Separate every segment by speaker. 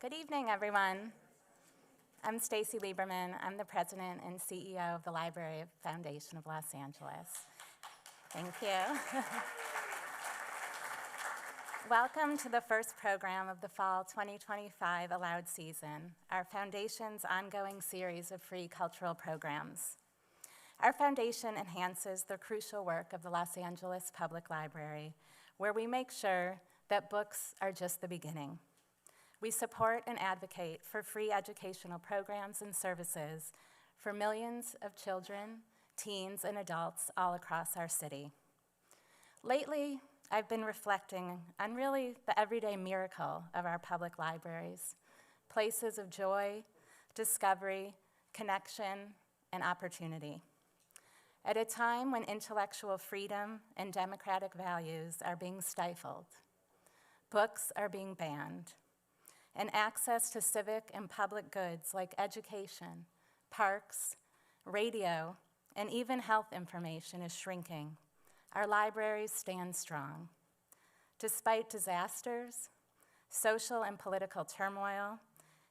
Speaker 1: Good evening, everyone. I'm Stacy Lieberman. I'm the president and CEO of the Library Foundation of Los Angeles. Thank you. Welcome to the first program of the Fall 2025 ALOUD season, our foundation's ongoing series of free cultural programs. Our foundation enhances the crucial work of the Los Angeles Public Library, where we make sure that books are just the beginning. We support and advocate for free educational programs and services for millions of children, teens, and adults all across our city. Lately, I've been reflecting on really the everyday miracle of our public libraries, places of joy, discovery, connection, and opportunity. At a time when intellectual freedom and democratic values are being stifled, books are being banned, and access to civic and public goods like education, parks, radio, and even health information is shrinking, our libraries stand strong. Despite disasters, social and political turmoil,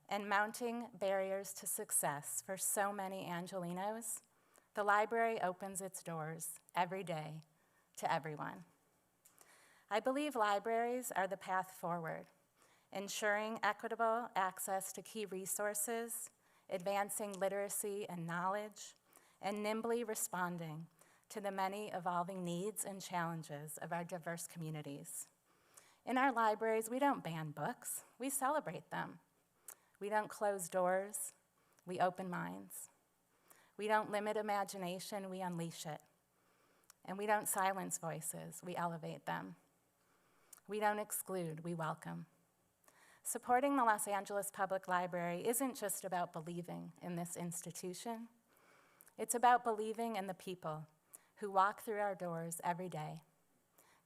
Speaker 1: and mounting barriers to success for so many Angelenos, the library opens its doors every day to everyone. I believe libraries are the path forward, ensuring equitable access to key resources, advancing literacy and knowledge, and nimbly responding to the many evolving needs and challenges of our diverse communities. In our libraries, we don't ban books, we celebrate them. We don't close doors, we open minds. We don't limit imagination, we unleash it. And we don't silence voices, we elevate them. We don't exclude, we welcome. Supporting the Los Angeles Public Library isn't just about believing in this institution. It's about believing in the people who walk through our doors every day,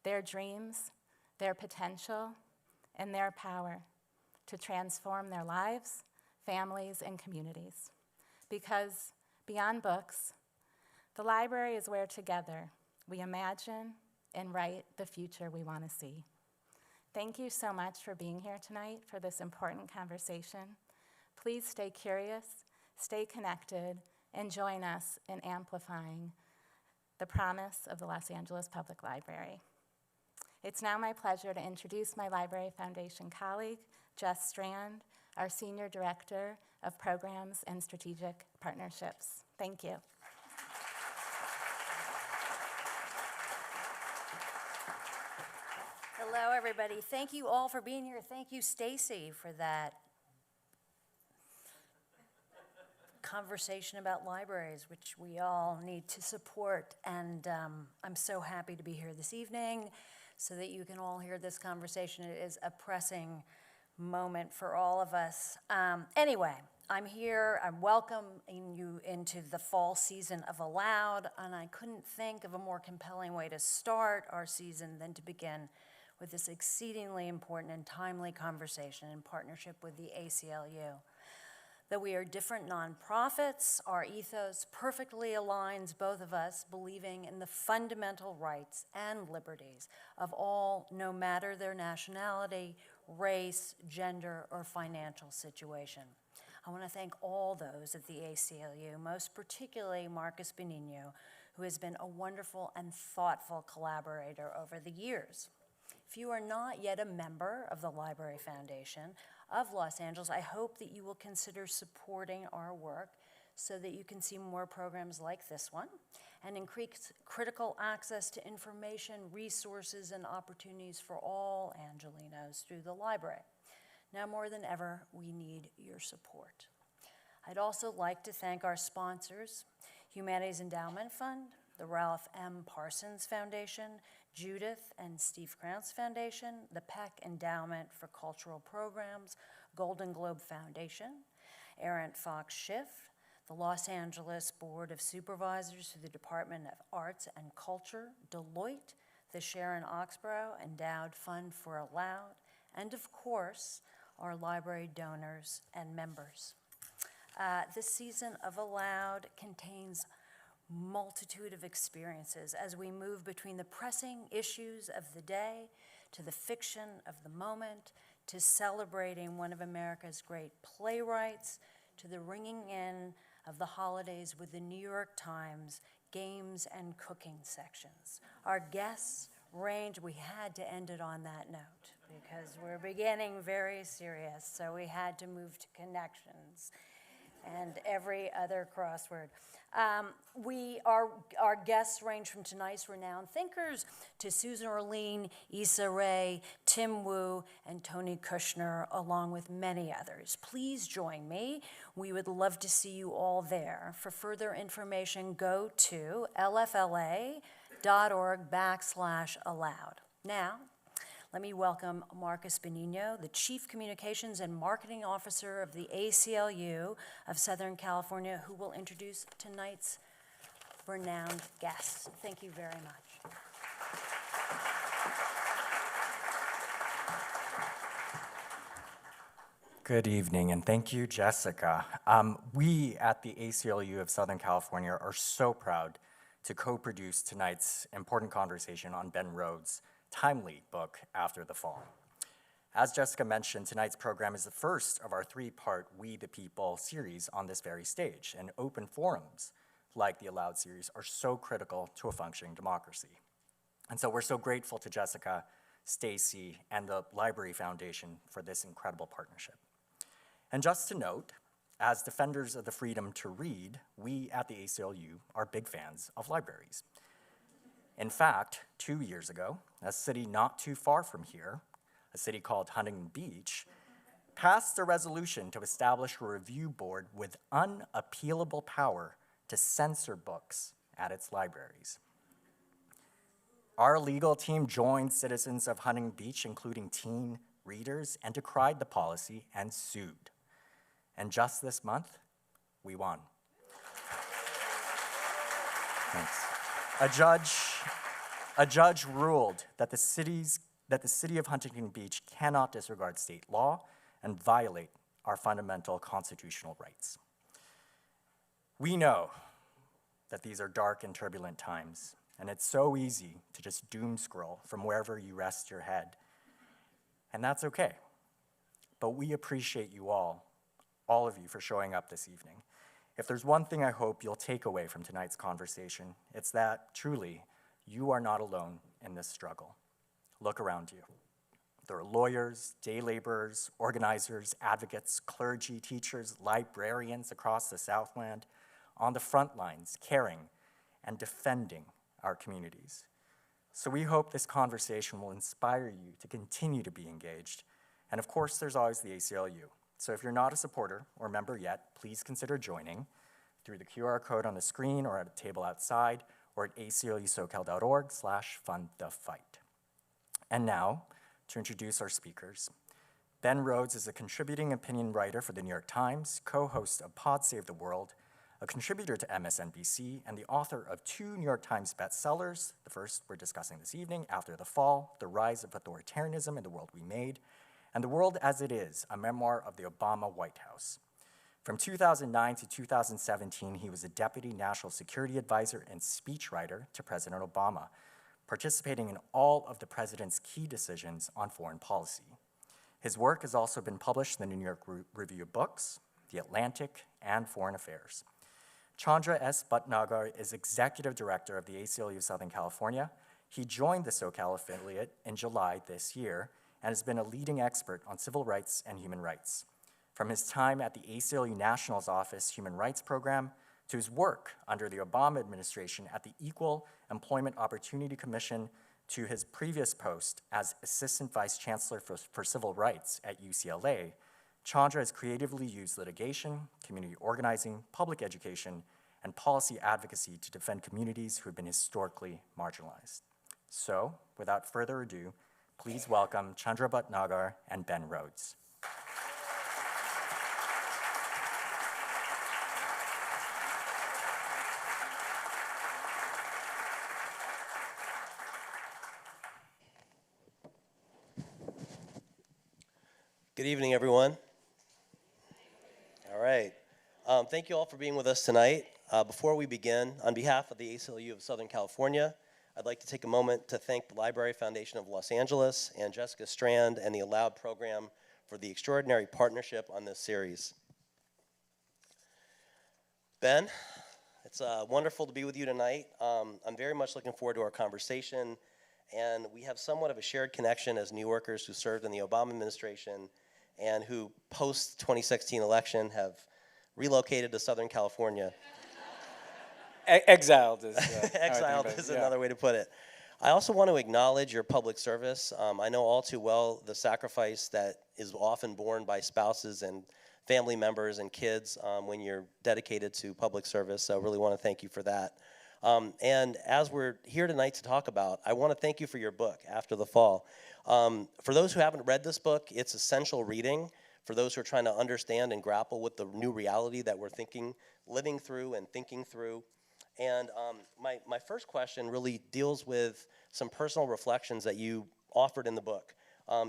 Speaker 1: their dreams, their potential, and their power to transform their lives, families, and communities. Because beyond books, the library is where together we imagine and write the future we want to see. Thank you so much for being here tonight for this important conversation. Please stay curious, stay connected, and join us in amplifying the promise of the Los Angeles Public Library. It's now my pleasure to introduce my Library Foundation colleague, Jess Strand, our Senior Director of Programs and Strategic Partnerships. Thank you.
Speaker 2: Hello, everybody. Thank you all for being here. Thank you, Stacy, for that conversation about libraries, which we all need to support. And I'm so happy to be here this evening so that you can all hear this conversation. It is a pressing moment for all of us. Anyway, I'm here. I'm welcoming you into the fall season of ALOUD, and I couldn't think of a more compelling way to start our season than to begin with this exceedingly important and timely conversation in partnership with the ACLU. Though we are different nonprofits, our ethos perfectly aligns both of us believing in the fundamental rights and liberties of all, no matter their nationality, race, gender, or financial situation. I want to thank all those at the ACLU, most particularly Marcus Benigno, who has been a wonderful and thoughtful collaborator over the years. If you are not yet a member of the Library Foundation of Los Angeles, I hope that you will consider supporting our work so that you can see more programs like this one and increase critical access to information, resources, and opportunities for all Angelenos through the library. Now more than ever, we need your support. I'd also like to thank our sponsors, Humanities Endowment Fund, the Ralph M. Parsons Foundation, Judith and Steve Krantz Foundation, the Peck Endowment for Cultural Programs, Golden Globe Foundation, Errant Fox Schiff, the Los Angeles Board of Supervisors through the Department of Arts and Culture, Deloitte, the Sharon Oxborough Endowed Fund for ALOUD, and of course, our library donors and members. This season of ALOUD contains multitude of experiences as we move between the pressing issues of the day to the fiction of the moment to celebrating one of America's great playwrights, to the ringing in of the holidays with the New York Times games and cooking sections. Our guests range, we had to end it on that note because we're beginning very serious, so we had to move to connections and every other crossword. Our guests range from tonight's renowned thinkers to Susan Orlean, Issa Rae, Tim Wu, and Tony Kushner, along with many others. Please join me. We would love to see you all there. For further information, go to lfla.org/allowed. Now, let me welcome Marcus Benigno, the Chief Communications and Marketing Officer of the ACLU of Southern California, who will introduce tonight's renowned guests. Thank you very much.
Speaker 3: Good evening, and thank you, Jessica. We at the ACLU of Southern California are so proud to co-produce tonight's important conversation on Ben Rhodes' timely book, After the Fall. As Jessica mentioned, tonight's program is the first of our three-part We the People series on this very stage, and open forums like the ALOUD series are so critical to a functioning democracy. And so we're so grateful to Jessica, Stacy, and the Library Foundation for this incredible partnership. And just to note, as defenders of the freedom to read, we at the ACLU are big fans of libraries. In fact, 2 years ago, a city not too far from here, a city called Huntington Beach, passed a resolution to establish a review board with unappealable power to censor books at its libraries. Our legal team joined citizens of Huntington Beach, including teen readers, and decried the policy and sued. And just this month, we won. Thanks. A judge ruled that the city of Huntington Beach cannot disregard state law and violate our fundamental constitutional rights. We know that these are dark and turbulent times, and it's so easy to just doom scroll from wherever you rest your head. And that's okay. But we appreciate you all of you, for showing up this evening. If there's one thing I hope you'll take away from tonight's conversation, it's that, truly, you are not alone in this struggle. Look around you. There are lawyers, day laborers, organizers, advocates, clergy, teachers, librarians across the Southland on the front lines, caring and defending our communities. So we hope this conversation will inspire you to continue to be engaged. And of course, there's always the ACLU. So if you're not a supporter or member yet, please consider joining through the QR code on the screen or at a table outside or at aclusocal.org/fundthefight. And now, to introduce our speakers. Ben Rhodes is a contributing opinion writer for the New York Times, co-host of Pod Save the World, a contributor to MSNBC, and the author of 2 New York Times bestsellers. The first we're discussing this evening, After the Fall, The Rise of Authoritarianism in the World We Made, and The World as It Is, a memoir of the Obama White House. From 2009 to 2017, he was a deputy national security advisor and speechwriter to President Obama, participating in all of the president's key decisions on foreign policy. His work has also been published in the New York Review of Books, The Atlantic, and Foreign Affairs. Chandra S. Bhatnagar is executive director of the ACLU of Southern California. He joined the SoCal affiliate in July this year and has been a leading expert on civil rights and human rights. From his time at the ACLU National's Office Human Rights Program to his work under the Obama administration at the Equal Employment Opportunity Commission to his previous post as Assistant Vice Chancellor for Civil Rights at UCLA, Chandra has creatively used litigation, community organizing, public education, and policy advocacy to defend communities who have been historically marginalized. So, without further ado, please welcome Chandra Bhatnagar and Ben Rhodes.
Speaker 4: Good evening, everyone. All right. Thank you all for being with us tonight. Before we begin, on behalf of the ACLU of Southern California, I'd like to take a moment to thank the Library Foundation of Los Angeles and Jessica Strand and the ALOUD program for the extraordinary partnership on this series. Ben, it's wonderful to be with you tonight. I'm very much looking forward to our conversation, and we have somewhat of a shared connection as New Yorkers who served in the Obama administration and who, post-2016 election, have relocated to Southern California.
Speaker 5: Exiled is
Speaker 4: Exiled is another way to put it. I also want to acknowledge your public service. I know all too well the sacrifice that is often borne by spouses and family members and kids when you're dedicated to public service, so I really want to thank you for that. And as we're here tonight to talk about, I want to thank you for your book, After the Fall. For those who haven't read this book, it's essential reading for those who are trying to understand and grapple with the new reality that we're living through and thinking through. And my first question really deals with some personal reflections that you offered in the book.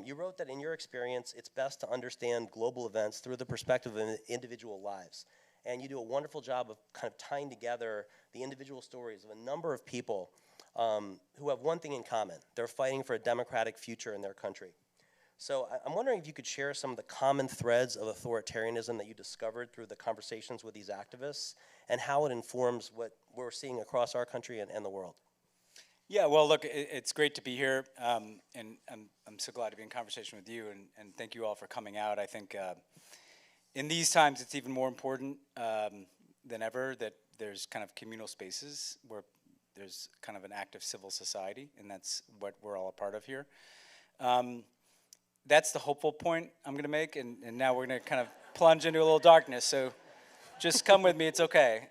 Speaker 4: You wrote that in your experience, it's best to understand global events through the perspective of individual lives. And you do a wonderful job of kind of tying together the individual stories of a number of people who have one thing in common. They're fighting for a democratic future in their country. So I'm wondering if you could share some of the common threads of authoritarianism that you discovered through the conversations with these activists and how it informs what we're seeing across our country and the world.
Speaker 5: Yeah, well, look, it's great to be here, and I'm so glad to be in conversation with you, and thank you all for coming out. I think in these times it's even more important than ever that there's kind of communal spaces where there's kind of an active civil society, and that's what we're all a part of here. That's the hopeful point I'm going to make, and now we're going to kind of plunge into a little darkness, so just come with me, it's okay.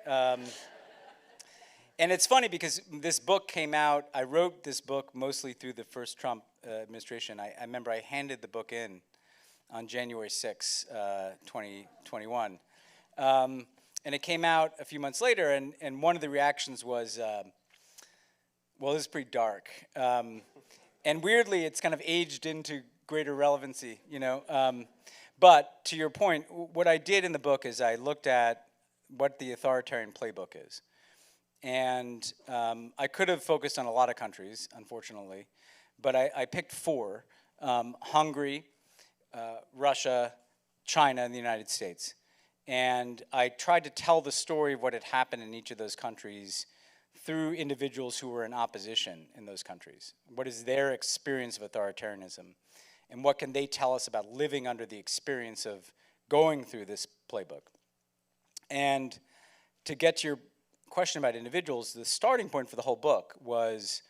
Speaker 5: And it's funny because this book came out, I wrote this book mostly through the first Trump administration. I remember I handed the book in on January 6, 2021. And it came out a few months later, and one of the reactions was, well, this is pretty dark. And weirdly, it's kind of aged into greater relevancy, you know. But to your point, what I did in the book is I looked at what the authoritarian playbook is. And I could have focused on a lot of countries, unfortunately, but I picked four: Hungary, Russia, China, and the United States. And I tried to tell the story of what had happened in each of those countries through individuals who were in opposition in those countries. What is their experience of authoritarianism? And what can they tell us about living under the experience of going through this playbook? And to get to your question about individuals, the starting point for the whole book was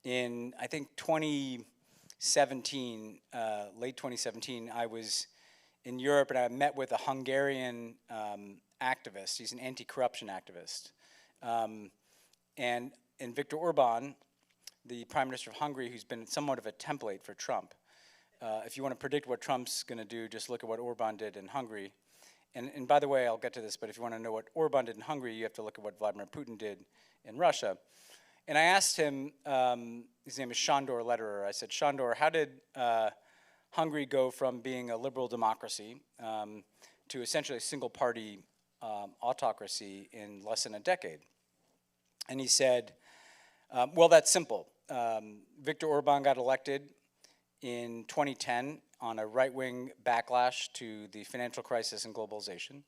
Speaker 5: in, I think, 2017, late 2017, I was in Europe and I met with a Hungarian activist. He's an anti-corruption activist. And Viktor Orban, the Prime Minister of Hungary, who's been somewhat of a template for Trump. If you want to predict what Trump's going to do, just look at what Orban did in Hungary. And by the way, I'll get to this, but if you want to know what Orban did in Hungary, you have to look at what Vladimir Putin did in Russia. And I asked him, his name is Shandor Lederer, I said, Shandor, how did Hungary go from being a liberal democracy to essentially a single-party autocracy in less than a decade? And he said, well, that's simple. Viktor Orban got elected in 2010 on a right-wing backlash to the financial crisis and globalization.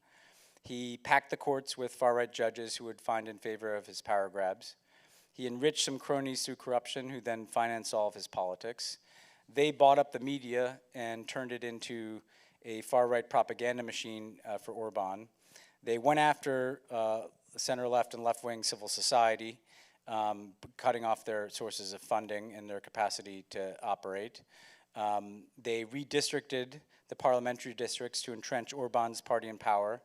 Speaker 5: He packed the courts with far-right judges who would find in favor of his power grabs. He enriched some cronies through corruption who then financed all of his politics. They bought up the media and turned it into a far-right propaganda machine for Orban. They went after center-left and left-wing civil society, cutting off their sources of funding and their capacity to operate. They redistricted the parliamentary districts to entrench Orban's party in power.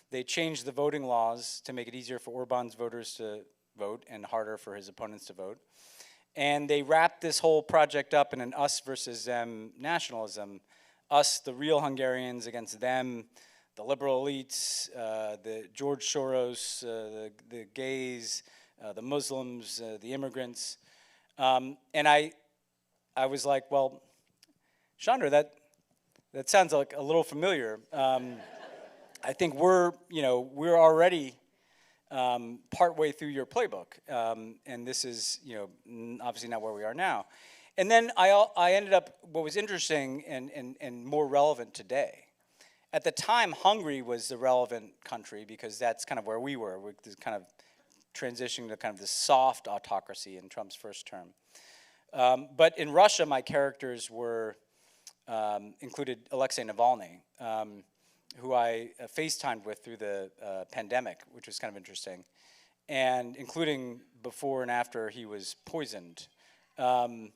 Speaker 5: They changed the voting laws to make it easier for Orban's voters to vote and harder for his opponents to vote. And they wrapped this whole project up in an us versus them nationalism. Us, the real Hungarians, against them, the liberal elites, the George Soros, the gays, the Muslims, the immigrants. And I was like, well, Chandra, that sounds like a little familiar. I think we're already partway through your playbook. And this is, obviously not where we are now. And then I ended up, what was interesting and more relevant today. At the time, Hungary was the relevant country because that's kind of where we were. We're kind of transitioning to kind of this soft autocracy in Trump's first term. But in Russia, my characters were included Alexei Navalny, who I FaceTimed with through the pandemic, which was kind of interesting, and including before and after he was poisoned. Navalny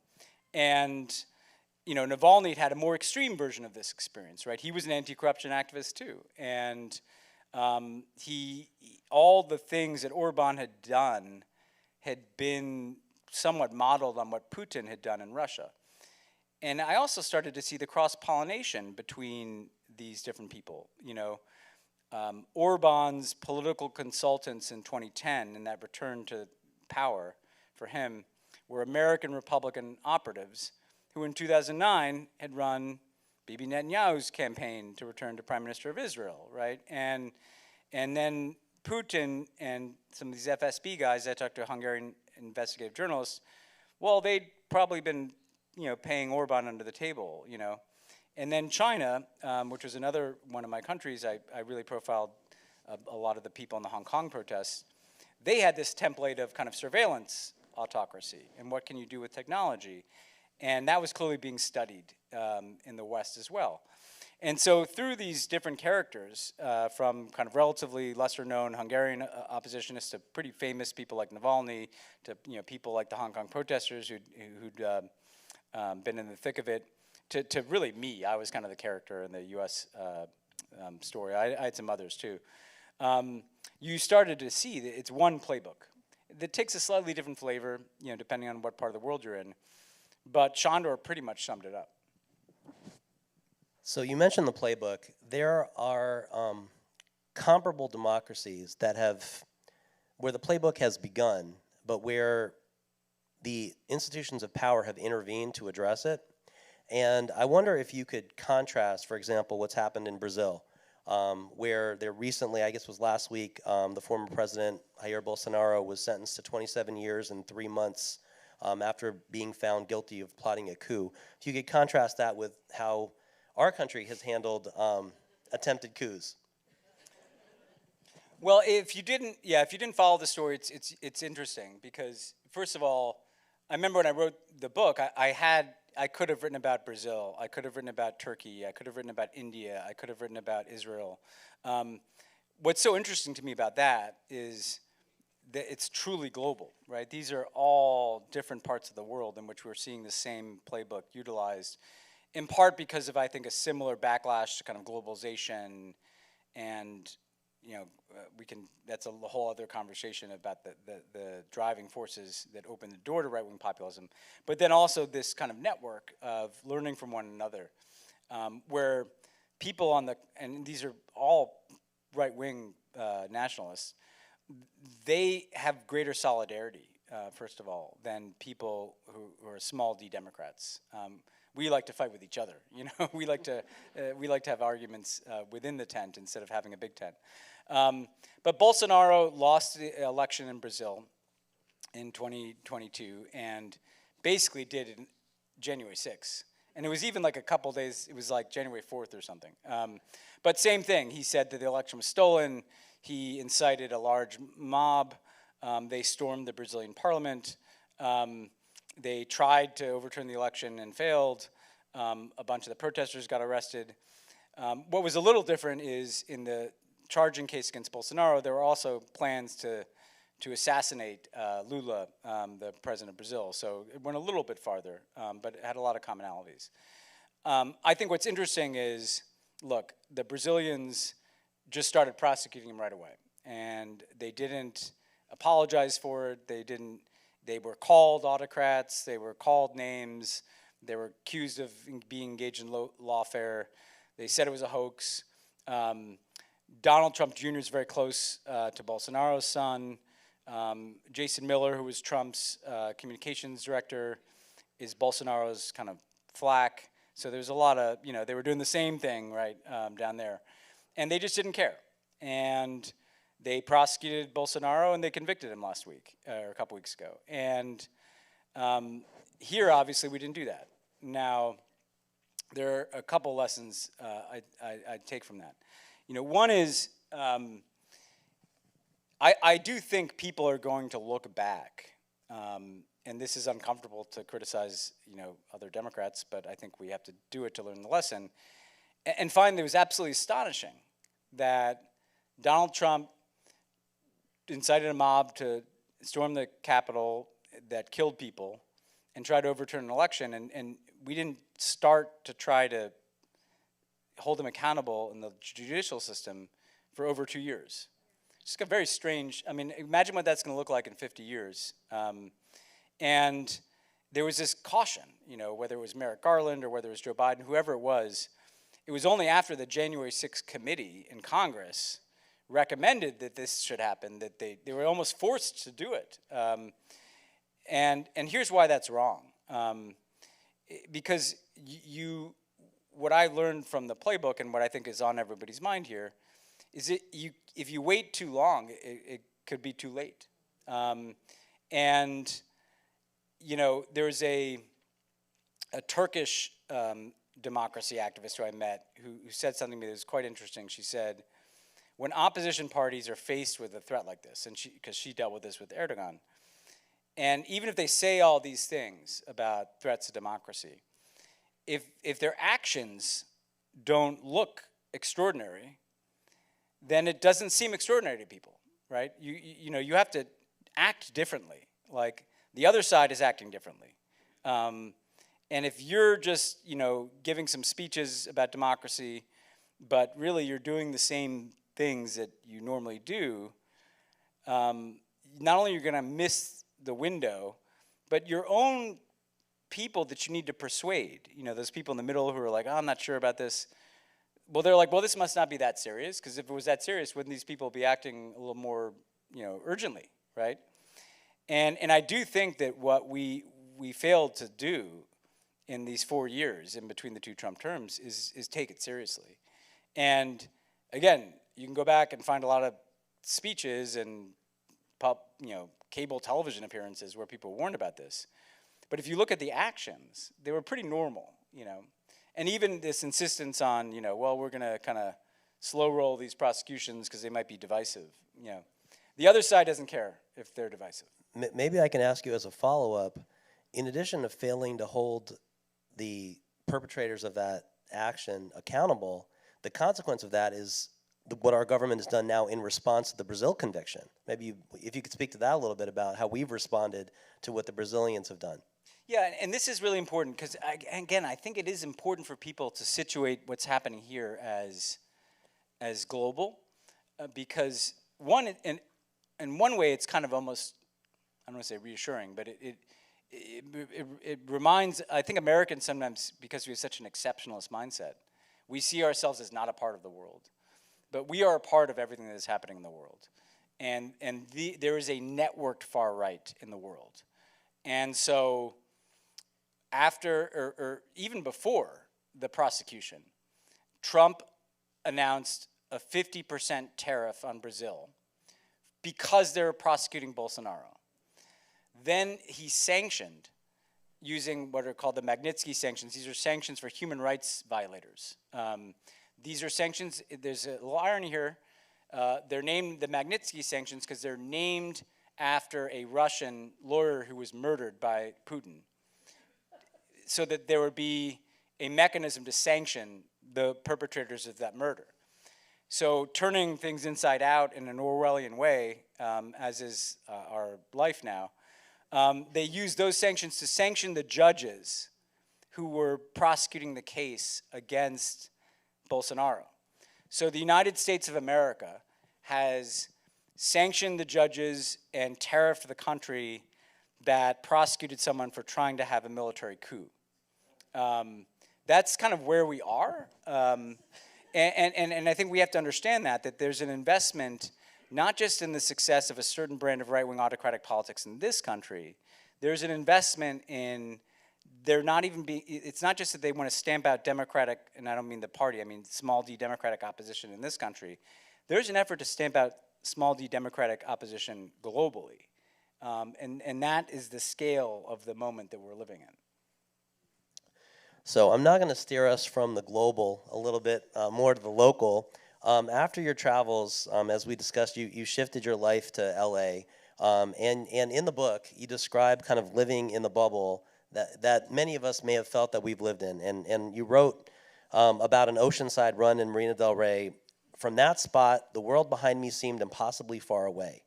Speaker 5: had a more extreme version of this experience, right? He was an anti-corruption activist too, and all the things that Orban had done had been somewhat modeled on what Putin had done in Russia. And I also started to see the cross-pollination between these different people. Orban's political consultants in 2010, in that return to power for him, were American Republican operatives who in 2009 had run Bibi Netanyahu's campaign to return to Prime Minister of Israel, right? And then Putin and some of these FSB guys, I talked to Hungarian investigative journalists, well, they'd probably been, paying Orban under the table, And then China, which was another one of my countries, I really profiled a lot of the people in the Hong Kong protests. They had this template of kind of surveillance autocracy, and what can you do with technology? And that was clearly being studied in the West as well. And so through these different characters, from kind of relatively lesser-known Hungarian oppositionists to pretty famous people like Navalny, to people like the Hong Kong protesters who'd been in the thick of it, to really me, I was kind of the character in the U.S. Story. I had some others too. You started to see that it's one playbook that takes a slightly different flavor, depending on what part of the world you're in. But Chandra pretty much summed it up.
Speaker 4: So you mentioned the playbook. There are comparable democracies where the playbook has begun, but where the institutions of power have intervened to address it. And I wonder if you could contrast, for example, what's happened in Brazil, where there recently, I guess it was last week, the former president, Jair Bolsonaro, was sentenced to 27 years and 3 months after being found guilty of plotting a coup. If you could contrast that with how our country has handled attempted coups.
Speaker 5: Well, if you didn't follow the story, it's interesting because, first of all, I remember when I wrote the book, I could have written about Brazil, I could have written about Turkey, I could have written about India, I could have written about Israel. What's so interesting to me about that is that it's truly global, right? These are all different parts of the world in which we're seeing the same playbook utilized, in part because of, I think, a similar backlash to kind of globalization, and that's a whole other conversation about the driving forces that open the door to right-wing populism, but then also this kind of network of learning from one another, where people and these are all right-wing nationalists, they have greater solidarity, first of all, than people who are small d Democrats. We like to fight with each other, we like to have arguments within the tent instead of having a big tent. But Bolsonaro lost the election in Brazil in 2022 and basically did it January 6th. And it was even like a couple days, it was like January 4th or something. But same thing, he said that the election was stolen, he incited a large mob, they stormed the Brazilian parliament, they tried to overturn the election and failed, a bunch of the protesters got arrested. What was a little different is in the charging case against Bolsonaro, there were also plans to assassinate Lula, the president of Brazil. So it went a little bit farther, but it had a lot of commonalities. I think what's interesting is, look, the Brazilians just started prosecuting him right away, and they didn't apologize for it. They were called autocrats. They were called names. They were accused of being engaged in lawfare. They said it was a hoax. Donald Trump Jr. is very close to Bolsonaro's son. Jason Miller, who was Trump's communications director, is Bolsonaro's kind of flack. So there's a lot of, they were doing the same thing, right, down there. And they just didn't care. And they prosecuted Bolsonaro and they convicted him last week, or a couple weeks ago. And here, obviously, we didn't do that. Now, there are a couple lessons I take from that. One is, I do think people are going to look back, and this is uncomfortable to criticize, other Democrats, but I think we have to do it to learn the lesson, and find that it was absolutely astonishing that Donald Trump incited a mob to storm the Capitol that killed people and tried to overturn an election, and we didn't start to try to hold him accountable in the judicial system for over 2 years. It's a very strange, imagine what that's going to look like in 50 years. And there was this caution, whether it was Merrick Garland or whether it was Joe Biden, whoever it was only after the January 6th committee in Congress recommended that this should happen that they were almost forced to do it. And here's why that's wrong. Because what I learned from the playbook and what I think is on everybody's mind here is if you wait too long, it could be too late. And there's a Turkish democracy activist who I met who said something to me that was quite interesting. She said, when opposition parties are faced with a threat like this, and because she dealt with this with Erdogan, and even if they say all these things about threats to democracy, if their actions don't look extraordinary, then it doesn't seem extraordinary to people, right? You have to act differently. Like the other side is acting differently. And if you're just, giving some speeches about democracy, but really you're doing the same things that you normally do, not only are you going to miss the window, but your own people that you need to persuade, those people in the middle who are like, oh, I'm not sure about this. Well, they're like, well, this must not be that serious, because if it was that serious, wouldn't these people be acting a little more, urgently, right? And I do think that what we failed to do in these 4 years in between the two Trump terms is take it seriously. And again, you can go back and find a lot of speeches and cable television appearances where people warned about this. But if you look at the actions, they were pretty normal, And even this insistence on, well, we're going to kind of slow roll these prosecutions because they might be divisive, The other side doesn't care if they're divisive.
Speaker 4: Maybe I can ask you as a follow-up, in addition to failing to hold the perpetrators of that action accountable, the consequence of that is what our government has done now in response to the Brazil conviction. Maybe if you could speak to that a little bit about how we've responded to what the Brazilians have done.
Speaker 5: Yeah, and this is really important because, again, I think it is important for people to situate what's happening here as global, because in one way it's kind of almost, I don't want to say reassuring, but it reminds, I think Americans sometimes, because we have such an exceptionalist mindset, we see ourselves as not a part of the world. But we are a part of everything that is happening in the world. And there is a networked far right in the world. And so after, or even before the prosecution, Trump announced a 50% tariff on Brazil because they're prosecuting Bolsonaro. Then he sanctioned using what are called the Magnitsky sanctions. These are sanctions for human rights violators. These are sanctions, there's a little irony here. They're named the Magnitsky sanctions because they're named after a Russian lawyer who was murdered by Putin, so that there would be a mechanism to sanction the perpetrators of that murder. So turning things inside out in an Orwellian way, as is our life now, they used those sanctions to sanction the judges who were prosecuting the case against Bolsonaro. So the United States of America has sanctioned the judges and tariffed the country that prosecuted someone for trying to have a military coup. That's kind of where we are. And I think we have to understand that there's an investment not just in the success of a certain brand of right-wing autocratic politics in this country, there's an investment in it's not just that they want to stamp out democratic, and I don't mean the party, I mean small d democratic opposition in this country. There's an effort to stamp out small d democratic opposition globally. And that is the scale of the moment that we're living in.
Speaker 4: So I'm now going to steer us from the global a little bit more to the local. After your travels, as we discussed, you shifted your life to LA. And in the book, you describe kind of living in the bubble that many of us may have felt that we've lived in. And you wrote about an oceanside run in Marina del Rey. From that spot, the world behind me seemed impossibly far away.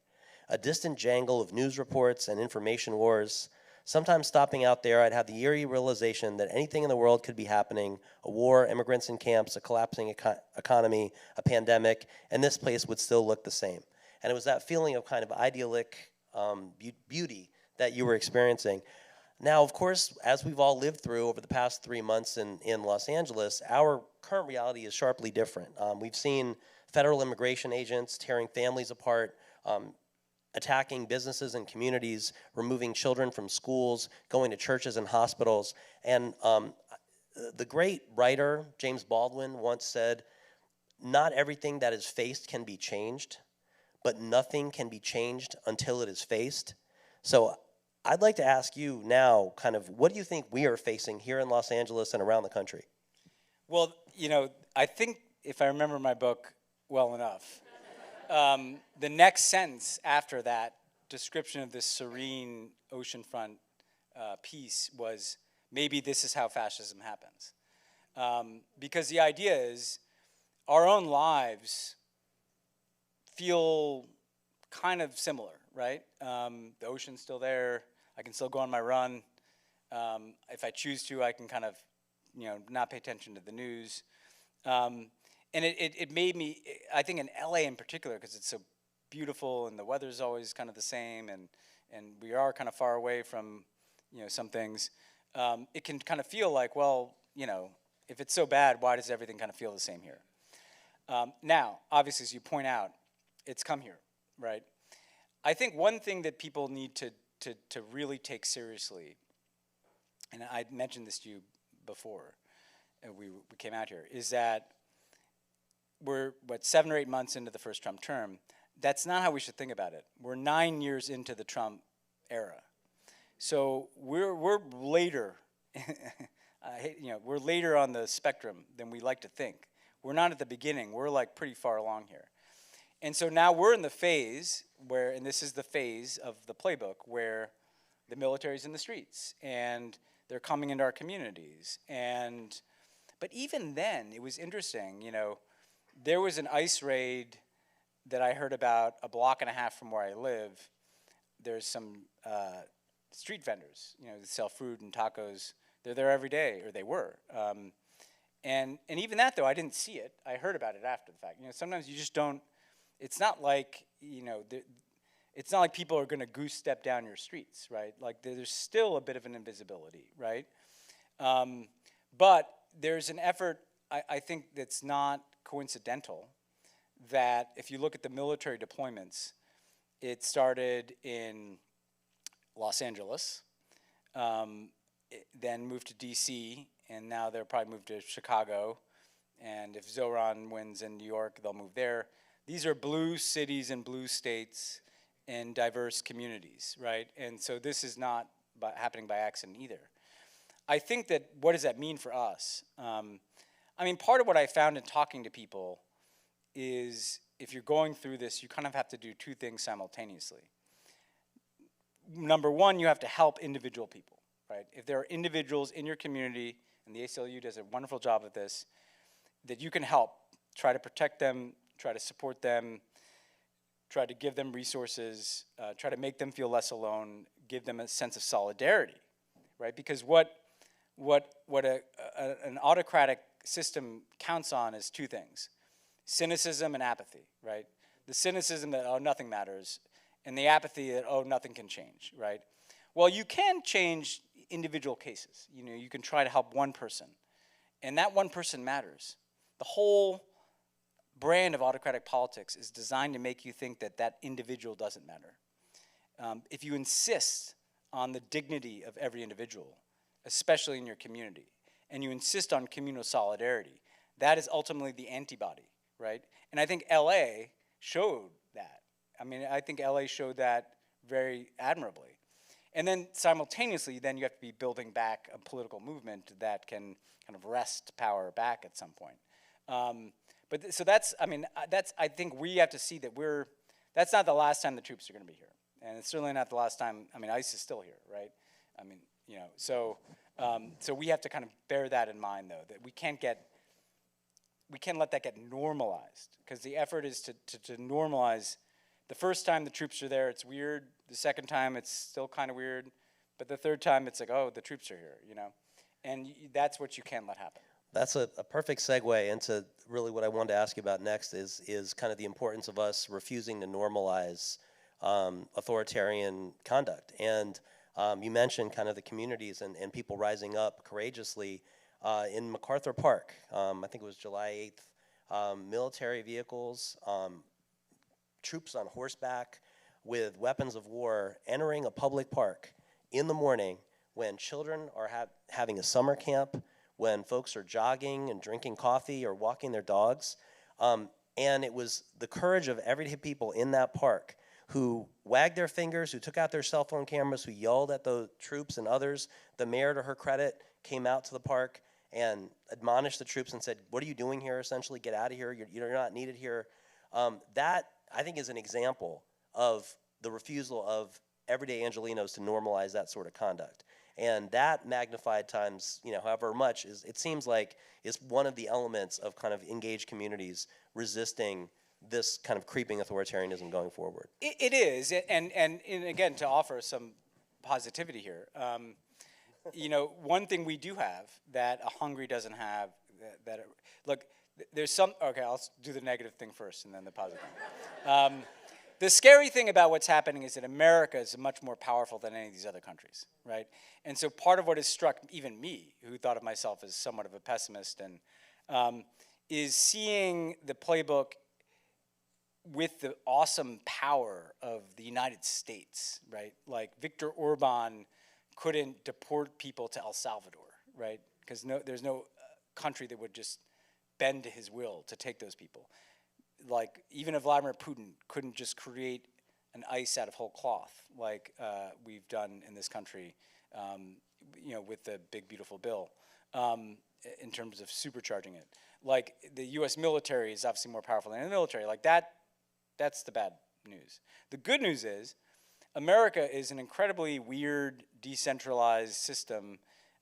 Speaker 4: A distant jangle of news reports and information wars. Sometimes stopping out there, I'd have the eerie realization that anything in the world could be happening: a war, immigrants in camps, a collapsing economy, a pandemic, and this place would still look the same. And it was that feeling of kind of idyllic beauty that you were experiencing. Now, of course, as we've all lived through over the past 3 months in Los Angeles, our current reality is sharply different. We've seen federal immigration agents tearing families apart, attacking businesses and communities, removing children from schools, going to churches and hospitals. And the great writer, James Baldwin, once said, "Not everything that is faced can be changed, but nothing can be changed until it is faced." So I'd like to ask you now, kind of, what do you think we are facing here in Los Angeles and around the country?
Speaker 5: Well, you know, I think if I remember my book well enough, the next sentence after that description of this serene oceanfront piece was, maybe this is how fascism happens. Because the idea is our own lives feel kind of similar, right? The ocean's still there. I can still go on my run. If I choose to, I can kind of, not pay attention to the news. And it made me, I think in LA in particular, because it's so beautiful and the weather's always kind of the same, and we are kind of far away from, some things, it can kind of feel like, well, if it's so bad, why does everything kind of feel the same here? Now, obviously, as you point out, it's come here, right? I think one thing that people need to really take seriously, and I mentioned this to you before we came out here, is that we're, 7 or 8 months into the first Trump term. That's not how we should think about it. We're 9 years into the Trump era. So we're later, we're later on the spectrum than we like to think. We're not at the beginning. We're like pretty far along here. And so now we're in the phase where, and this is the phase of the playbook, where the military's in the streets and they're coming into our communities. But even then, it was interesting, there was an ICE raid that I heard about a block and a half from where I live. There's some street vendors, that sell food and tacos. They're there every day, or they were. And even that, though, I didn't see it. I heard about it after the fact. Sometimes you just don't. It's not like it's not like people are going to goose step down your streets, right? Like there's still a bit of an invisibility, right? But there's an effort, I think, that's not coincidental, that if you look at the military deployments, it started in Los Angeles, then moved to DC, and now they'll probably move to Chicago. And if Zoran wins in New York, they'll move there. These are blue cities and blue states and diverse communities, right? And so this is not happening by accident either. I think that, what does that mean for us? Part of what I found in talking to people is, if you're going through this, you kind of have to do two things simultaneously. Number one, you have to help individual people, right? If there are individuals in your community, and the ACLU does a wonderful job of this, that you can help, try to protect them, try to support them, try to give them resources, try to make them feel less alone, give them a sense of solidarity, right? Because what an autocratic system counts on is two things: cynicism and apathy, right? The cynicism that, oh, nothing matters, and the apathy that, oh, nothing can change, right? Well, you can change individual cases. You can try to help one person, and that one person matters. The whole brand of autocratic politics is designed to make you think that that individual doesn't matter. If you insist on the dignity of every individual, especially in your community, and you insist on communal solidarity, that is ultimately the antibody, right? And I think LA showed that, I mean, I think LA showed that very admirably. And then simultaneously, then you have to be building back a political movement that can kind of wrest power back at some point. So that's, I mean, I think we have to see that that's not the last time the troops are going to be here. And it's certainly not the last time, I mean, ICE is still here, right? I mean, you know, so we have to kind of bear that in mind, though, that we can't let that get normalized, because the effort is to normalize. The first time the troops are there, it's weird. The second time, it's still kind of weird. But the third time, it's like, oh, the troops are here, you know? And that's what you can't let happen.
Speaker 4: That's a perfect segue into really what I wanted to ask you about next is kind of the importance of us refusing to normalize authoritarian conduct. And you mentioned kind of the communities and people rising up courageously in MacArthur Park. I think it was July 8th. Military vehicles, troops on horseback with weapons of war entering a public park in the morning when children are having a summer camp, when folks are jogging and drinking coffee or walking their dogs. And it was the courage of everyday people in that park who wagged their fingers, who took out their cell phone cameras, who yelled at the troops and others. The mayor, to her credit, came out to the park and admonished the troops and said, "What are you doing here, essentially? Get out of here. You're not needed here." That, I think, is an example of the refusal of everyday Angelenos to normalize that sort of conduct. And that magnified times, you know, however much, it seems like is one of the elements of kind of engaged communities resisting this kind of creeping authoritarianism going forward.
Speaker 5: It is, and again, to offer some positivity here, you know, one thing we do have that a Hungary doesn't have, look, there's some, okay, I'll do the negative thing first and then the positive thing. The scary thing about what's happening is that America is much more powerful than any of these other countries, right? And so part of what has struck even me, who thought of myself as somewhat of a pessimist, and is seeing the playbook with the awesome power of the United States, right? Like Viktor Orban couldn't deport people to El Salvador, right? Because there's no country that would just bend to his will to take those people. Like even if Vladimir Putin couldn't just create an ICE out of whole cloth, like we've done in this country, you know, with the big beautiful bill, in terms of supercharging it. Like the U.S. military is obviously more powerful than the military. Like that's the bad news. The good news is America is an incredibly weird, decentralized system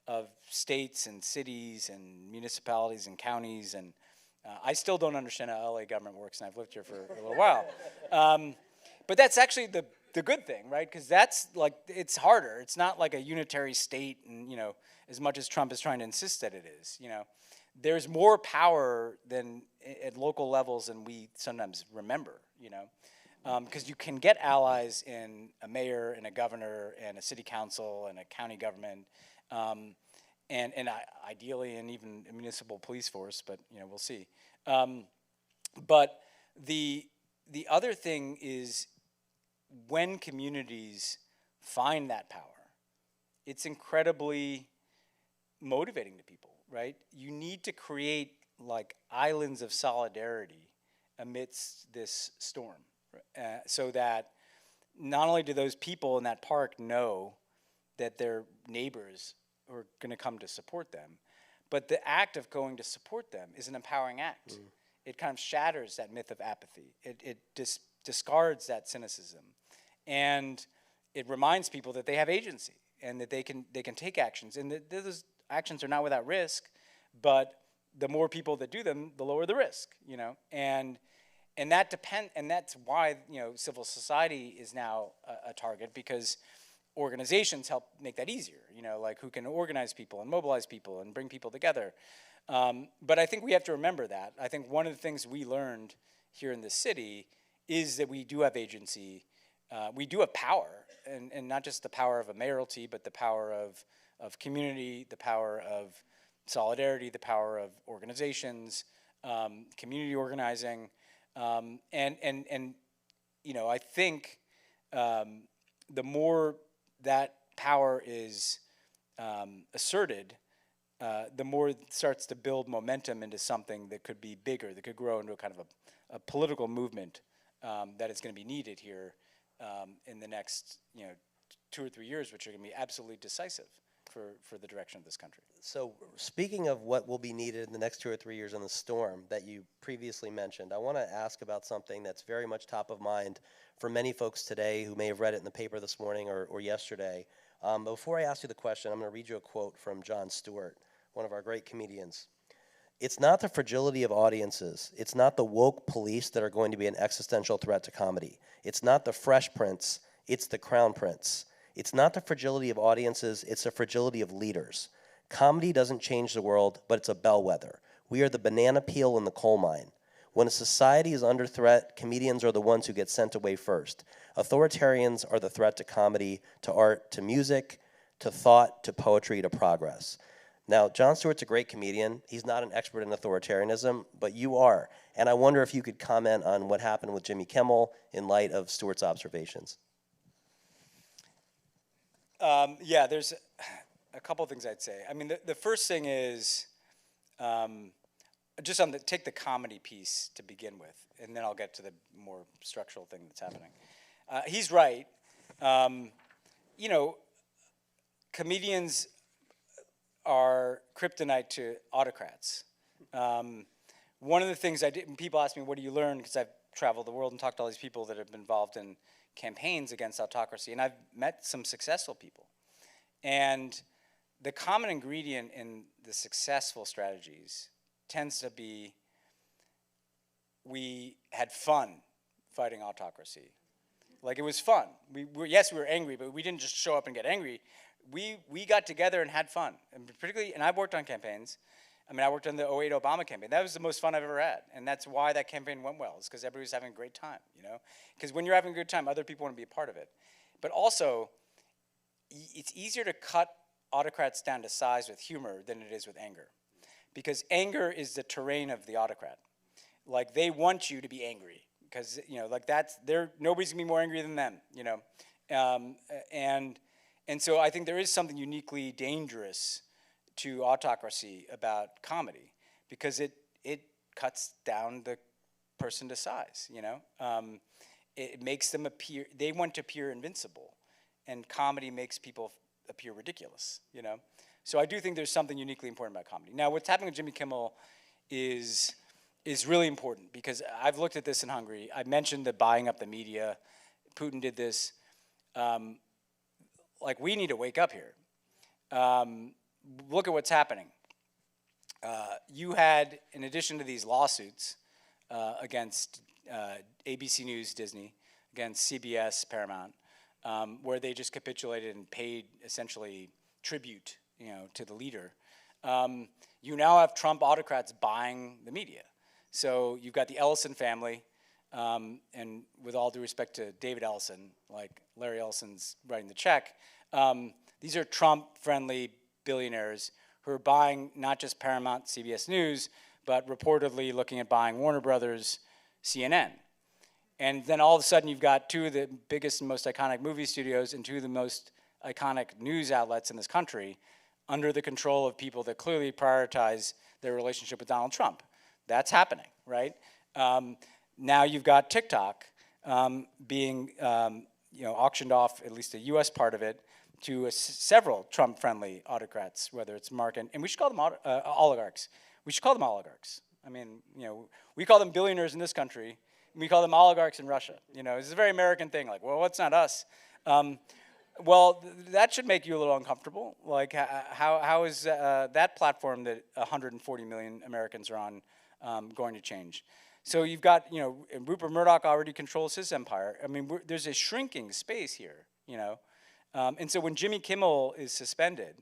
Speaker 5: of states and cities and municipalities and counties, and I still don't understand how LA government works, and I've lived here for a little while. But that's actually the good thing, right? Because that's like, it's harder. It's not like a unitary state, and you know, as much as Trump is trying to insist that it is, you know, there's more power than at local levels than we sometimes remember, you know, because you can get allies in a mayor and a governor and a city council and a county government, and ideally, and even a municipal police force, but you know, we'll see. But the other thing is, when communities find that power, it's incredibly motivating to people, right? You need to create like islands of solidarity amidst this storm, so that not only do those people in that park know that their neighbors are going to come to support them, but the act of going to support them is an empowering act. Mm. It kind of shatters that myth of apathy. It discards that cynicism, and it reminds people that they have agency and that they can take actions, and that those actions are not without risk, but the more people that do them, the lower the risk, you know, and that's why, you know, civil society is now a target, because organizations help make that easier, you know, like who can organize people and mobilize people and bring people together. But I think we have to remember that. I think one of the things we learned here in this city is that we do have agency, we do have power, and not just the power of a mayoralty, but the power of community, the power of solidarity, the power of organizations, community organizing, and you know, I think the more that power is asserted, the more it starts to build momentum into something that could be bigger, that could grow into a kind of a political movement that is going to be needed here in the next 2 or 3 years, which are going to be absolutely decisive for the direction of this country.
Speaker 4: So speaking of what will be needed in the next 2 or 3 years in the storm that you previously mentioned, I want to ask about something that's very much top of mind for many folks today who may have read it in the paper this morning or yesterday. Before I ask you the question, I'm going to read you a quote from Jon Stewart, one of our great comedians. "It's not the fragility of audiences. It's not the woke police that are going to be an existential threat to comedy. It's not the Fresh Prince. It's the Crown Prince. It's not the fragility of audiences. It's the fragility of leaders. Comedy doesn't change the world, but it's a bellwether. We are the banana peel in the coal mine. When a society is under threat, comedians are the ones who get sent away first. Authoritarians are the threat to comedy, to art, to music, to thought, to poetry, to progress." Now, Jon Stewart's a great comedian. He's not an expert in authoritarianism, but you are. And I wonder if you could comment on what happened with Jimmy Kimmel in light of Stewart's observations.
Speaker 5: Yeah, there's a couple of things I'd say. I mean, the first thing is just take the comedy piece to begin with, and then I'll get to the more structural thing that's happening. He's right. Comedians are kryptonite to autocrats. One of the things I did, and people ask me, what do you learn? Because I've traveled the world and talked to all these people that have been involved in campaigns against autocracy, and I've met some successful people. And the common ingredient in the successful strategies tends to be we had fun fighting autocracy. Like, it was fun. Yes, we were angry, but we didn't just show up and get angry. We got together and had fun. And particularly, and I've worked on campaigns. I mean, I worked on the 2008 Obama campaign. That was the most fun I've ever had. And that's why that campaign went well, is because everybody was having a great time, Because when you're having a good time, other people want to be a part of it. But also, it's easier to cut autocrats down to size with humor than it is with anger. Because anger is the terrain of the autocrat. Like, they want you to be angry. Because, nobody's going to be more angry than them, And so I think there is something uniquely dangerous to autocracy about comedy, because it cuts down the person to size, It makes them they want to appear invincible, and comedy makes people appear ridiculous, So I do think there's something uniquely important about comedy. Now, what's happening with Jimmy Kimmel is really important, because I've looked at this in Hungary. I mentioned the buying up the media. Putin did this. We need to wake up here. Look at what's happening. You had, in addition to these lawsuits against ABC News, Disney, against CBS, Paramount, where they just capitulated and paid essentially tribute, to the leader. You now have Trump autocrats buying the media. So you've got the Ellison family, and with all due respect to David Ellison, like Larry Ellison's writing the check, these are Trump-friendly billionaires who are buying not just Paramount, CBS News, but reportedly looking at buying Warner Brothers, CNN. And then all of a sudden you've got two of the biggest and most iconic movie studios and two of the most iconic news outlets in this country under the control of people that clearly prioritize their relationship with Donald Trump. That's happening, right? Now you've got TikTok being auctioned off, at least the U.S. part of it, to several Trump-friendly autocrats, whether it's Mark, and we should call them oligarchs. We should call them oligarchs. I mean, we call them billionaires in this country, and we call them oligarchs in Russia. It's a very American thing, like, well, it's not us. Well, that should make you a little uncomfortable. Like, how is that platform that 140 million Americans are on going to change? So you've got, Rupert Murdoch already controls his empire. I mean, there's a shrinking space here, And so when Jimmy Kimmel is suspended,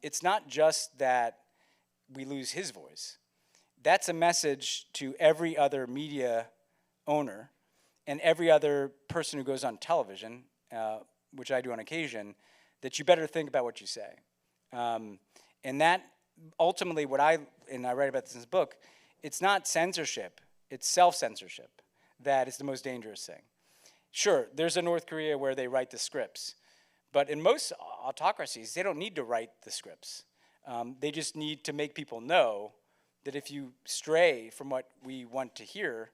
Speaker 5: it's not just that we lose his voice. That's a message to every other media owner and every other person who goes on television, which I do on occasion, that you better think about what you say. And that ultimately and I write about this in this book, it's not censorship, it's self-censorship that is the most dangerous thing. Sure, there's a North Korea where they write the scripts, but in most autocracies, they don't need to write the scripts. They just need to make people know that if you stray from what we want to hear,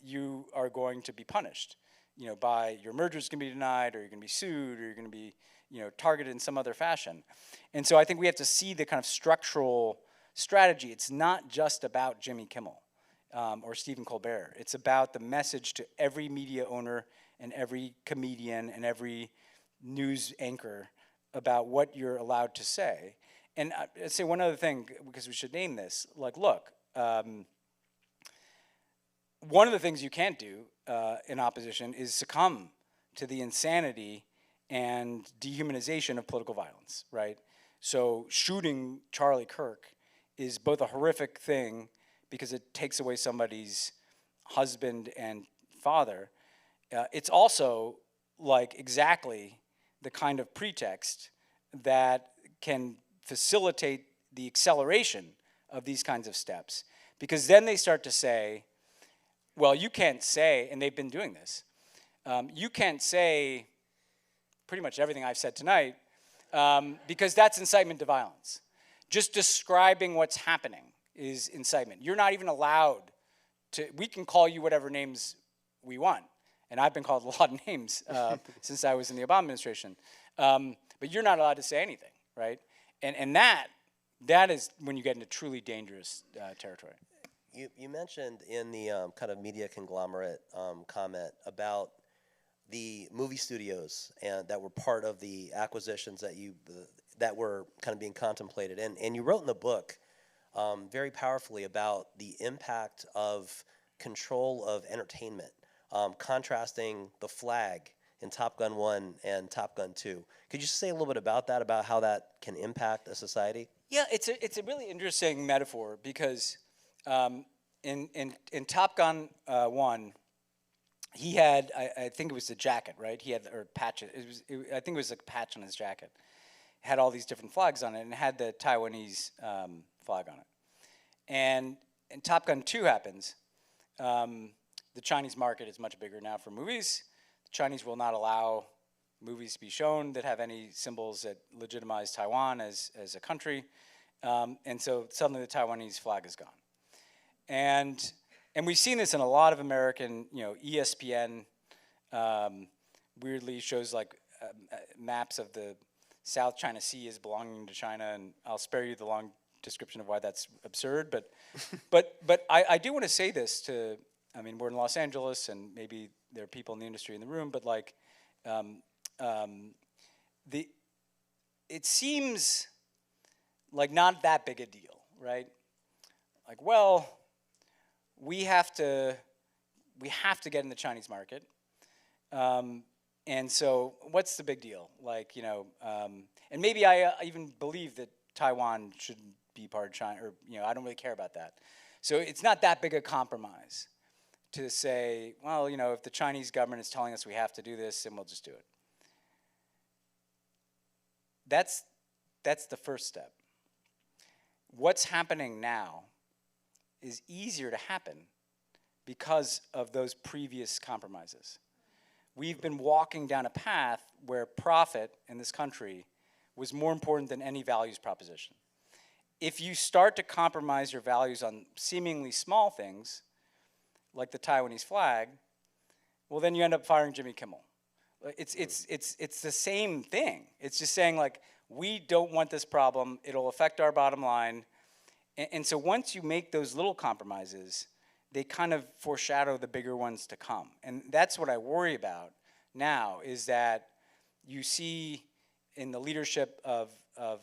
Speaker 5: you are going to be punished. By your merger's going to be denied, or you're going to be sued, or you're going to be, targeted in some other fashion. And so I think we have to see the kind of structural strategy. It's not just about Jimmy Kimmel or Stephen Colbert. It's about the message to every media owner and every comedian and every news anchor about what you're allowed to say. And I'd say one other thing, because we should name this. Like, look, one of the things you can't do in opposition is succumb to the insanity and dehumanization of political violence, right? So shooting Charlie Kirk is both a horrific thing because it takes away somebody's husband and father. It's also like exactly the kind of pretext that can facilitate the acceleration of these kinds of steps. Because then they start to say, well, you can't say, and they've been doing this, you can't say pretty much everything I've said tonight because that's incitement to violence. Just describing what's happening is incitement. You're not even allowed to, we can call you whatever names we want. And I've been called a lot of names since I was in the Obama administration. But you're not allowed to say anything, right? And that is when you get into truly dangerous territory.
Speaker 4: You mentioned in the kind of media conglomerate comment about the movie studios and that were part of the acquisitions that were kind of being contemplated. And you wrote in the book very powerfully about the impact of control of entertainment, contrasting The Flag in Top Gun 1 and Top Gun 2. Could you say a little bit about that, about how that can impact a society?
Speaker 5: Yeah, it's a really interesting metaphor because in Top Gun 1, he had, I think it was the jacket, right? He had, or patch, I think it was a patch on his jacket. It had all these different flags on it, and it had the Taiwanese flag on it. And Top Gun 2 happens. The Chinese market is much bigger now for movies. The Chinese will not allow movies to be shown that have any symbols that legitimize Taiwan as a country. And so suddenly the Taiwanese flag is gone. And we've seen this in a lot of American, ESPN weirdly shows like maps of the South China Sea as belonging to China, and I'll spare you the long description of why that's absurd. But I do want to say this to, I mean, we're in Los Angeles, and maybe there are people in the industry in the room, but like, it seems like not that big a deal, right? Like, well, we have to get in the Chinese market, and so what's the big deal? Like, and maybe I even believe that Taiwan shouldn't be part of China, or I don't really care about that. So it's not that big a compromise to say, well, if the Chinese government is telling us we have to do this, then we'll just do it. That's the first step. What's happening now is easier to happen because of those previous compromises. We've been walking down a path where profit in this country was more important than any values proposition. If you start to compromise your values on seemingly small things, like the Taiwanese flag, well, then you end up firing Jimmy Kimmel. It's the same thing. It's just saying, like, we don't want this problem. It'll affect our bottom line. And so once you make those little compromises, they kind of foreshadow the bigger ones to come. And that's what I worry about now, is that you see in the leadership of a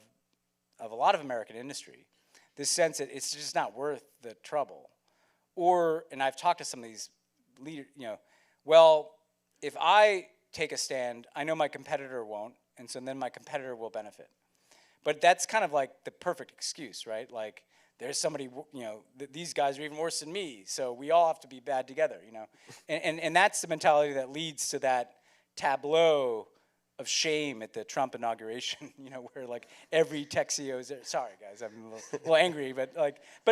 Speaker 5: lot of American industry this sense that it's just not worth the trouble. Or, and I've talked to some of these leaders, well, if I take a stand, I know my competitor won't, and so then my competitor will benefit. But that's kind of like the perfect excuse, right? Like, there's somebody, these guys are even worse than me, so we all have to be bad together, And that's the mentality that leads to that tableau of shame at the Trump inauguration, where like every tech CEO is there. Sorry, guys, I'm a little angry, but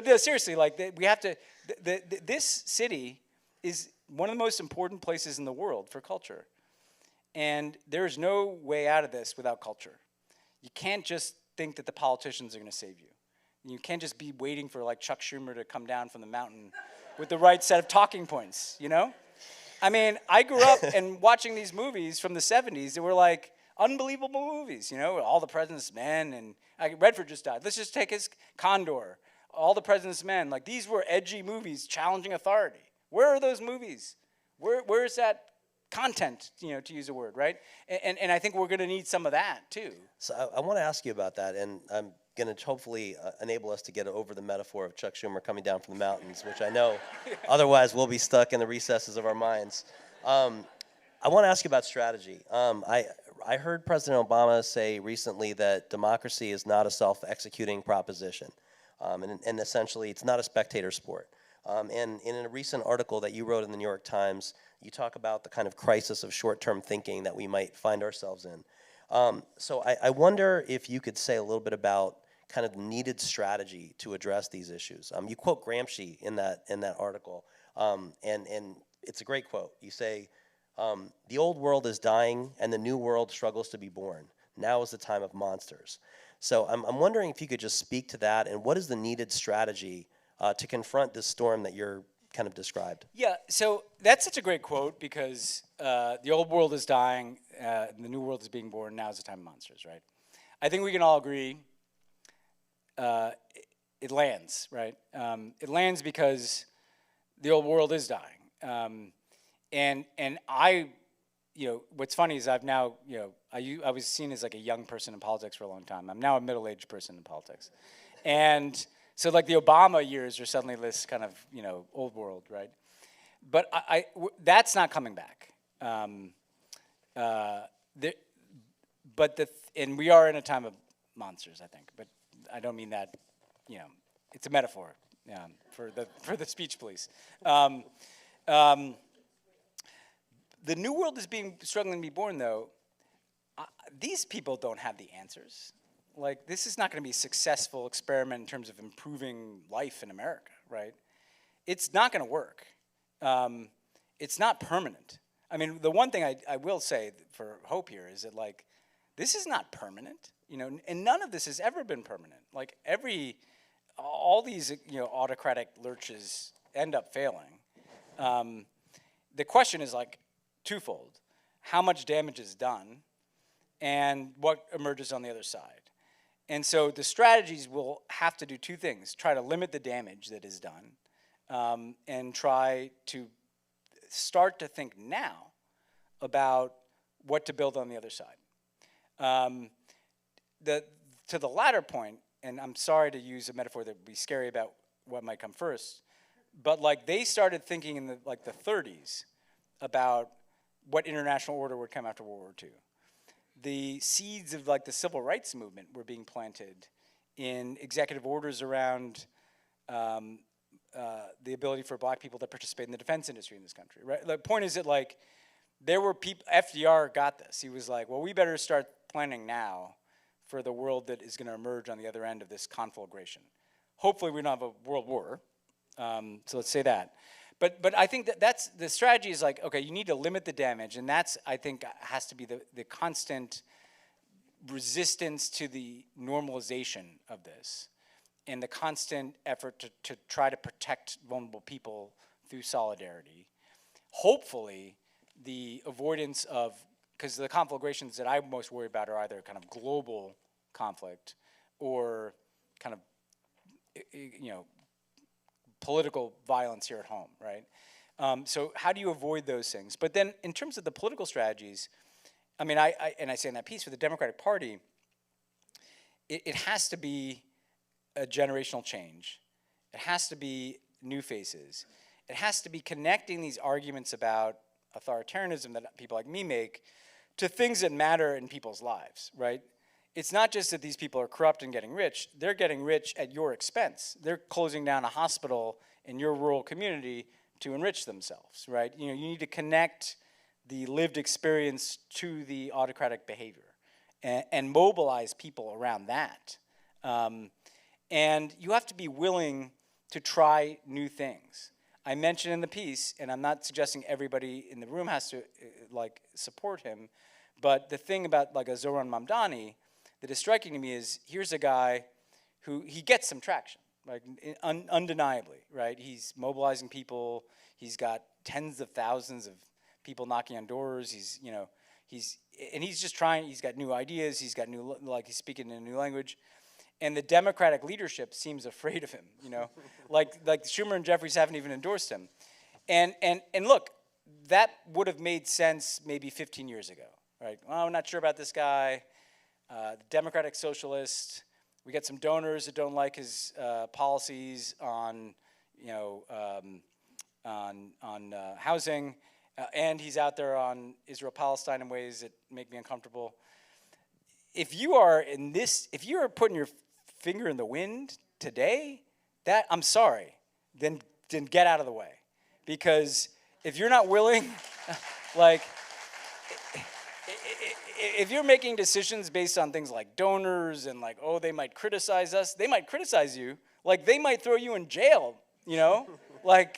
Speaker 5: no, seriously, like we have to, this city is one of the most important places in the world for culture. And there's no way out of this without culture. You can't just think that the politicians are going to save you. You can't just be waiting for like Chuck Schumer to come down from the mountain with the right set of talking points, you know? I mean, I grew up and watching these movies from the 70s that were like unbelievable movies, you know? All the President's Men, and Redford just died. Let's just take his Condor. All the President's Men. Like, these were edgy movies challenging authority. Where are those movies? Where is that content, you know, to use a word, right? And I think we're going to need some of that, too.
Speaker 4: So I want to ask you about that, and I'm going to hopefully enable us to get over the metaphor of Chuck Schumer coming down from the mountains, which I know otherwise we'll be stuck in the recesses of our minds. I want to ask you about strategy. I heard President Obama say recently that democracy is not a self-executing proposition, and essentially it's not a spectator sport. And in a recent article that you wrote in the New York Times, you talk about the kind of crisis of short-term thinking that we might find ourselves in. So I wonder if you could say a little bit about kind of needed strategy to address these issues. You quote Gramsci in that article, and it's a great quote. You say, "The old world is dying, and the new world struggles to be born. Now is the time of monsters." So I'm wondering if you could just speak to that, and what is the needed strategy to confront this storm that you're kind of described?
Speaker 5: Yeah, so that's such a great quote because the old world is dying, and the new world is being born. Now is the time of monsters, right? I think we can all agree it lands, right? It lands because the old world is dying. And I, you know, what's funny is I've now, you know, I was seen as like a young person in politics for a long time. I'm now a middle-aged person in politics. And so like the Obama years are suddenly this kind of, you know, old world, right? But that's not coming back. And we are in a time of monsters, I think. But I don't mean that, you know, it's a metaphor for the speech police. The new world is struggling to be born, though. These people don't have the answers. Like, this is not going to be a successful experiment in terms of improving life in America, right? It's not going to work. It's not permanent. I mean, the one thing I will say for hope here is that, like, this is not permanent, you know, and none of this has ever been permanent. Like, all these, you know, autocratic lurches end up failing. The question is, like, twofold. How much damage is done, and what emerges on the other side? And so the strategies will have to do two things: try to limit the damage that is done, and try to start to think now about what to build on the other side. To the latter point, and I'm sorry to use a metaphor that would be scary about what might come first, but like they started thinking in the 30s about what international order would come after World War II. The seeds of like the civil rights movement were being planted in executive orders around the ability for black people to participate in the defense industry in this country, right? The point is that like there were people, FDR got this. He was like, well, we better start planning now for the world that is going to emerge on the other end of this conflagration. Hopefully we don't have a world war, so let's say that. But I think that's the strategy is like, okay, you need to limit the damage, and that's, I think, has to be the constant resistance to the normalization of this and the constant effort to try to protect vulnerable people through solidarity. Hopefully, the avoidance of, because the conflagrations that I most worry about are either kind of global conflict or kind of, you know, political violence here at home, right? So how do you avoid those things? But then in terms of the political strategies, I mean, I say in that piece for the Democratic Party, it has to be a generational change. It has to be new faces. It has to be connecting these arguments about authoritarianism that people like me make to things that matter in people's lives, right? It's not just that these people are corrupt and getting rich. They're getting rich at your expense. They're closing down a hospital in your rural community to enrich themselves, right? You know, you need to connect the lived experience to the autocratic behavior and mobilize people around that. And you have to be willing to try new things. I mentioned in the piece, and I'm not suggesting everybody in the room has to like support him, but the thing about like a Zoran Mamdani that is striking to me is here's a guy who he gets some traction. like undeniably, right? He's mobilizing people. He's got tens of thousands of people knocking on doors. He's just trying. He's got new ideas. He's got he's speaking in a new language, and the Democratic leadership seems afraid of him. like Schumer and Jeffries haven't even endorsed him, and look, that would have made sense maybe 15 years ago, right? Well, I'm not sure about this guy, the Democratic socialist. We got some donors that don't like his policies on, housing, and he's out there on Israel-Palestine in ways that make me uncomfortable. If you are putting your finger in the wind today, I'm sorry, then get out of the way, because if you're not willing, if you're making decisions based on things like donors and they might criticize us, they might criticize you, they might throw you in jail, let's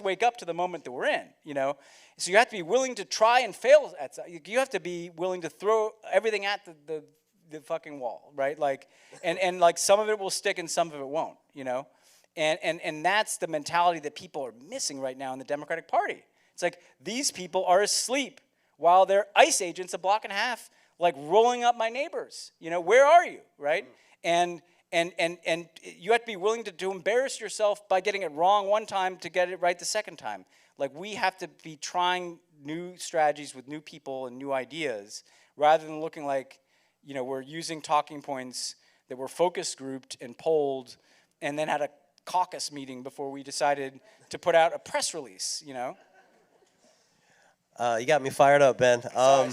Speaker 5: wake up to the moment that we're in, So you have to be willing to try and fail at something. You have to be willing to throw everything at the fucking wall, right? And some of it will stick and some of it won't, And that's the mentality that people are missing right now in the Democratic Party. It's like these people are asleep while they're ICE agents a block and a half, rolling up my neighbors. Where are you, right? And you have to be willing to embarrass yourself by getting it wrong one time to get it right the second time. We have to be trying new strategies with new people and new ideas, rather than looking we're using talking points that were focus grouped and polled, and then had a caucus meeting before we decided to put out a press release. You
Speaker 4: got me fired up, Ben.
Speaker 5: Sorry.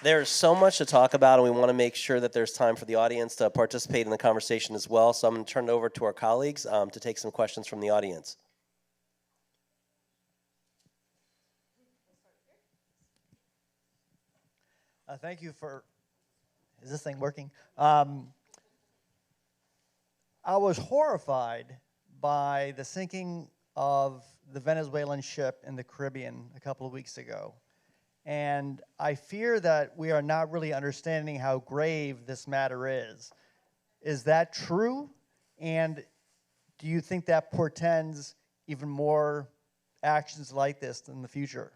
Speaker 4: There's so much to talk about, and we want to make sure that there's time for the audience to participate in the conversation as well. So I'm going to turn it over to our colleagues to take some questions from the audience.
Speaker 6: Thank you for, is this thing working? I was horrified by the sinking of the Venezuelan ship in the Caribbean a couple of weeks ago. And I fear that we are not really understanding how grave this matter is. Is that true? And do you think that portends even more actions like this in the future?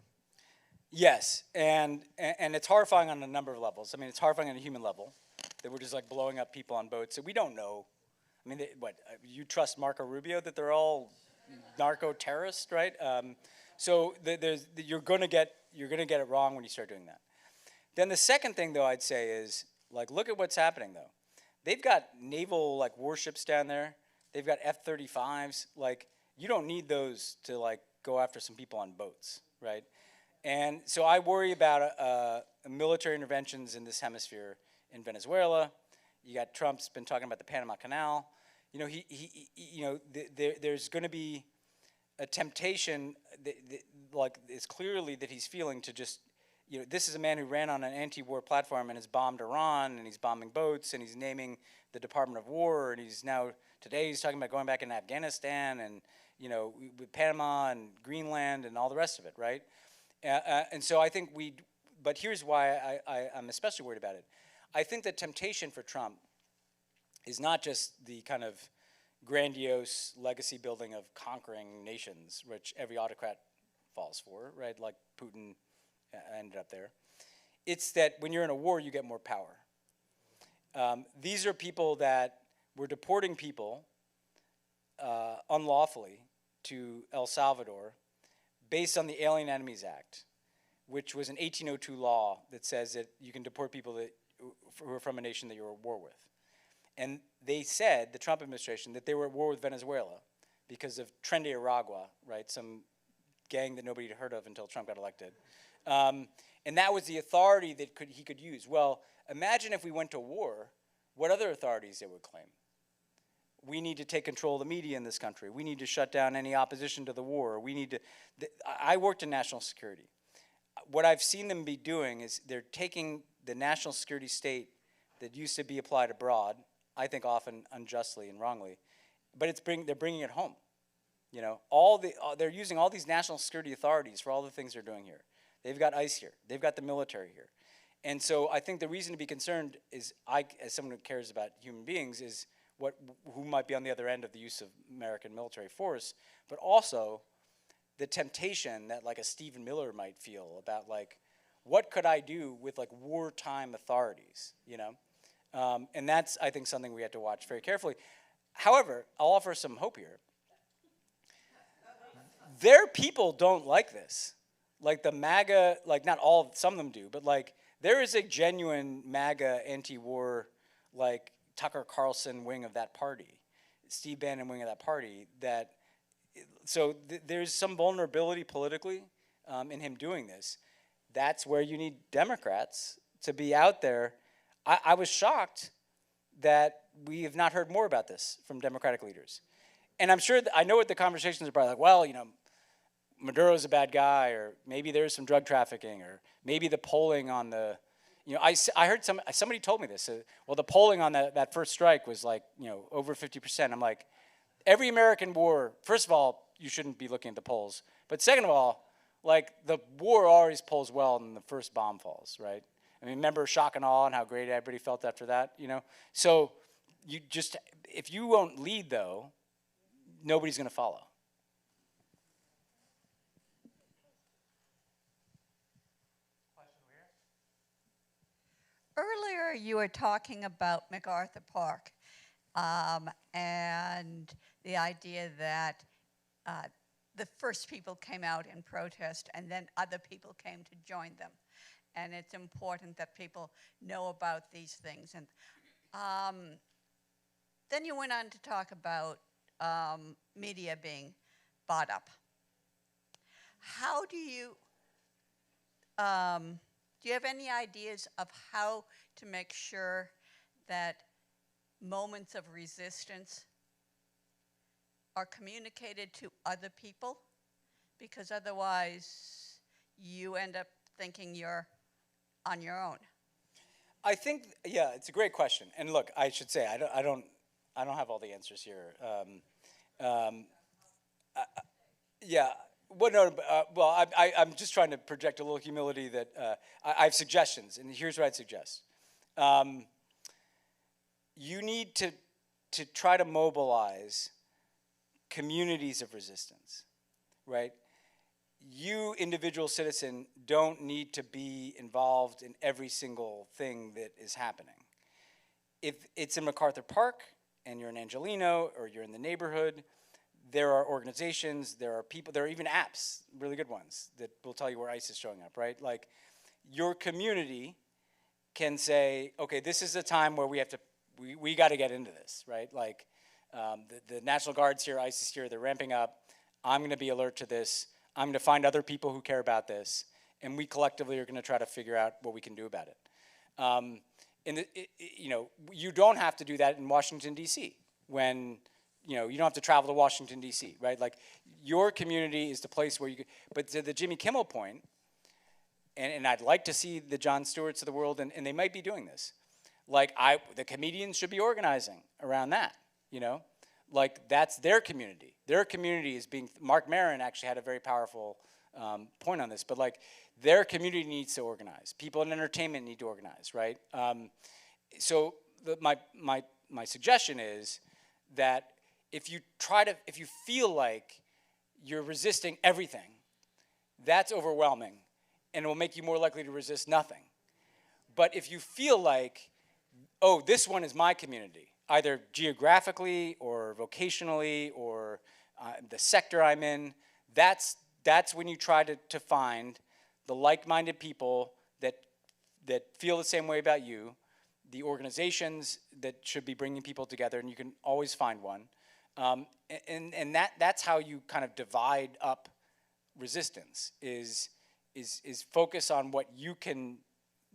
Speaker 5: Yes, and it's horrifying on a number of levels. I mean, it's horrifying on a human level, that we're just blowing up people on boats that we don't know. I mean, you trust Marco Rubio that they're all narco-terrorists, right? So you're gonna get it wrong when you start doing that. Then the second thing, though, I'd say is look at what's happening though. They've got naval warships down there. They've got F-35s. You don't need those to go after some people on boats, right? And so I worry about military interventions in this hemisphere in Venezuela. You got Trump's been talking about the Panama Canal. There's going to be a temptation it's clearly that he's feeling to just, this is a man who ran on an anti-war platform and has bombed Iran, and he's bombing boats, and he's naming the Department of War, and today he's talking about going back in Afghanistan and, with Panama and Greenland and all the rest of it, right? And so I think but here's why I'm especially worried about it. I think the temptation for Trump is not just the kind of grandiose legacy building of conquering nations, which every autocrat falls for, right? Like Putin ended up there. It's that when you're in a war, you get more power. These are people that were deporting people unlawfully to El Salvador based on the Alien Enemies Act, which was an 1802 law that says that you can deport people who are from a nation that you're at war with. And they said, the Trump administration, that they were at war with Venezuela because of Tren de Aragua, right, some gang that nobody had heard of until Trump got elected. And that was the authority that he could use. Well, imagine if we went to war, what other authorities they would claim. We need to take control of the media in this country. We need to shut down any opposition to the war. I worked in national security. What I've seen them be doing is they're taking the national security state that used to be applied abroad, I think often unjustly and wrongly, but they're bringing it home. They're using all these national security authorities for all the things they're doing here. They've got ICE here. They've got the military here. And so I think the reason to be concerned is, as someone who cares about human beings, is who might be on the other end of the use of American military force, but also the temptation that like a Stephen Miller might feel about like, what could I do with like wartime authorities, you know? And that's, I think, something we have to watch very carefully. However, I'll offer some hope here. Their people don't like this. Like the MAGA, like not all, some of them do, but like there is a genuine MAGA anti-war, like Tucker Carlson wing of that party, Steve Bannon wing of that party, that, so there's some vulnerability politically in him doing this. That's where you need Democrats to be out there. I was shocked that we have not heard more about this from Democratic leaders. And I'm sure, I know what the conversations are probably like, well, you know, Maduro's a bad guy, or maybe there's some drug trafficking, or maybe the polling on the, you know, I heard somebody told me this, well, the polling on that first strike was like, you know, over 50%. I'm like, every American war, first of all, you shouldn't be looking at the polls. But second of all, like the war always polls well when the first bomb falls, right? I mean, remember shock and awe and how great everybody felt after that, you know? So you just, if you won't lead though, nobody's gonna follow.
Speaker 7: Earlier, you were talking about MacArthur Park and the idea that the first people came out in protest and then other people came to join them. And it's important that people know about these things. And then you went on to talk about media being bought up. How do you have any ideas of how to make sure that moments of resistance are communicated to other people? Because otherwise you end up thinking you're on your own.
Speaker 5: I think, yeah, it's a great question. And look, I should say, I don't have all the answers here. Yeah. Well, no, well, I'm just trying to project a little humility that I have suggestions, and here's what I'd suggest. You need to try to mobilize communities of resistance, right? You, individual citizen, don't need to be involved in every single thing that is happening. If it's in MacArthur Park, and you're in Angelino, or you're in the neighborhood, there are organizations, there are people, there are even apps, really good ones, that will tell you where ICE is showing up, right? Like, your community can say, okay, this is a time where we have to, we got to get into this, right? Like, the National Guard's here, ICE is here, they're ramping up. I'm going to be alert to this. I'm going to find other people who care about this, and we collectively are going to try to figure out what we can do about it. You know, you don't have to do that in Washington, D.C. when, you know, you don't have to travel to Washington, D.C., right? Like, your community is the place where you could, but to the Jimmy Kimmel point, and I'd like to see the Jon Stewarts of the world, and they might be doing this. Like, the comedians should be organizing around that, you know? Like, that's their community. Their community is being, Mark Maron actually had a very powerful point on this, but like, their community needs to organize. People in entertainment need to organize, right? So my suggestion is that if you feel like you're resisting everything, that's overwhelming, and it will make you more likely to resist nothing. But if you feel like, oh, this one is my community, either geographically or vocationally or the sector I'm in, that's when you try to find the like-minded people that feel the same way about you, the organizations that should be bringing people together, and you can always find one. And that's how you kind of divide up resistance, is focus on what you can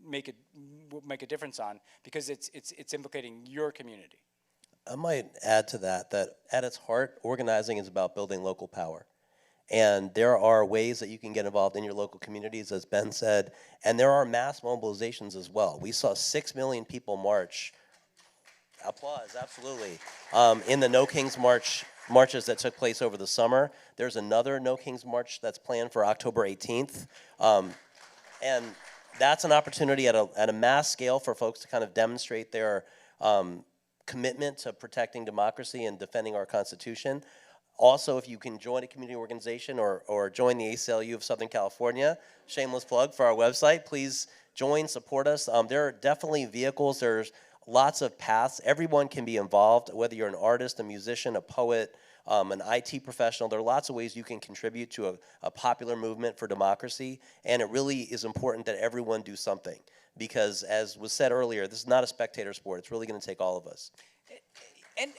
Speaker 5: make a difference on, because it's implicating your community.
Speaker 4: I might add to that at its heart, organizing is about building local power. And there are ways that you can get involved in your local communities, as Ben said, and there are mass mobilizations as well. We saw 6 million people march. Applause, absolutely. In the No Kings marches that took place over the summer. There's another No Kings March that's planned for October 18th. And that's an opportunity at a mass scale for folks to kind of demonstrate their commitment to protecting democracy and defending our Constitution. Also, if you can join a community organization or join the ACLU of Southern California, shameless plug for our website, please join, support us. There are definitely vehicles, there's lots of paths. Everyone can be involved, whether you're an artist, a musician, a poet, an IT professional. There are lots of ways you can contribute to a popular movement for democracy, and it really is important that everyone do something. Because as was said earlier, this is not a spectator sport. It's really going to take all of us.
Speaker 5: And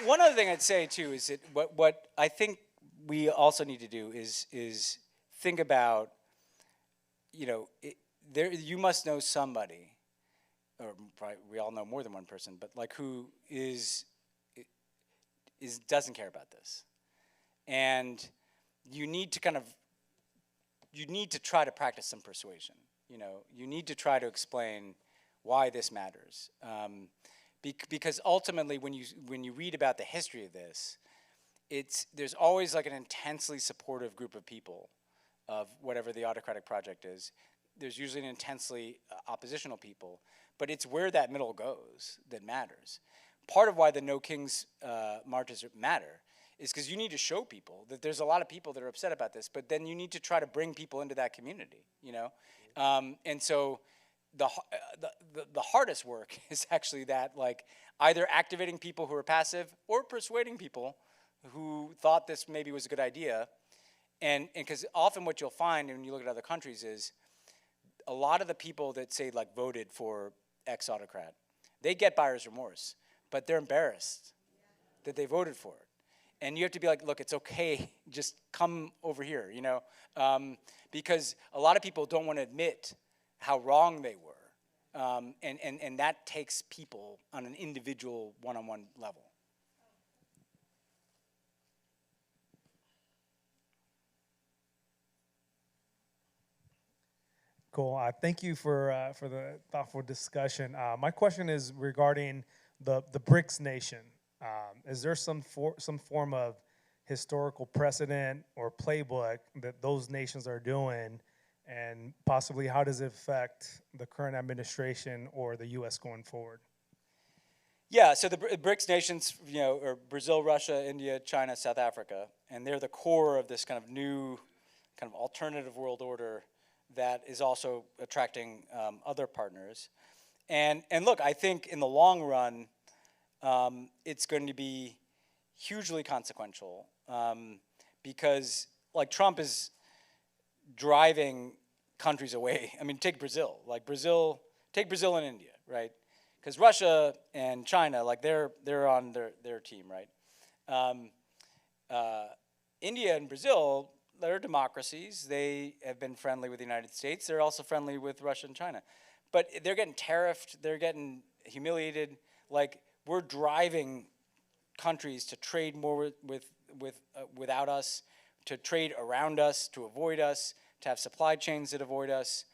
Speaker 5: one other thing I'd say too is that what I think we also need to do is think about, you know, you must know somebody, or probably we all know more than one person, but like who doesn't care about this, and you need to try to practice some persuasion. You know, you need to try to explain why this matters. Because ultimately, when you read about the history of this, there's always like an intensely supportive group of people of whatever the autocratic project is. There's usually an intensely oppositional people, but it's where that middle goes that matters. Part of why the No Kings marches matter is because you need to show people that there's a lot of people that are upset about this, but then you need to try to bring people into that community, you know? And so the hardest work is actually that, like, either activating people who are passive or persuading people who thought this maybe was a good idea. And because often what you'll find when you look at other countries is a lot of the people that say, like, voted for X autocrat, they get buyer's remorse, but they're embarrassed that they voted for it. And you have to be like, look, it's okay, just come over here, you know? Because a lot of people don't want to admit how wrong they were. And that takes people on an individual one-on-one level.
Speaker 8: Cool. Thank you for the thoughtful discussion. My question is regarding the BRICS nation. Is there some form of historical precedent or playbook that those nations are doing, and possibly how does it affect the current administration or the U.S. going forward?
Speaker 5: Yeah, so the BRICS nations, you know, are Brazil, Russia, India, China, South Africa, and they're the core of this kind of new, kind of alternative world order that is also attracting other partners. And look, I think in the long run, it's going to be hugely consequential because, like, Trump is driving countries away. I mean, take Brazil. Like take Brazil and India, right? Because Russia and China, like, they're on their team, right? India and Brazil, they're democracies. They have been friendly with the United States. They're also friendly with Russia and China. But they're getting tariffed. They're getting humiliated. Like, we're driving countries to trade more without us, to trade around us, to avoid us, to have supply chains that avoid us.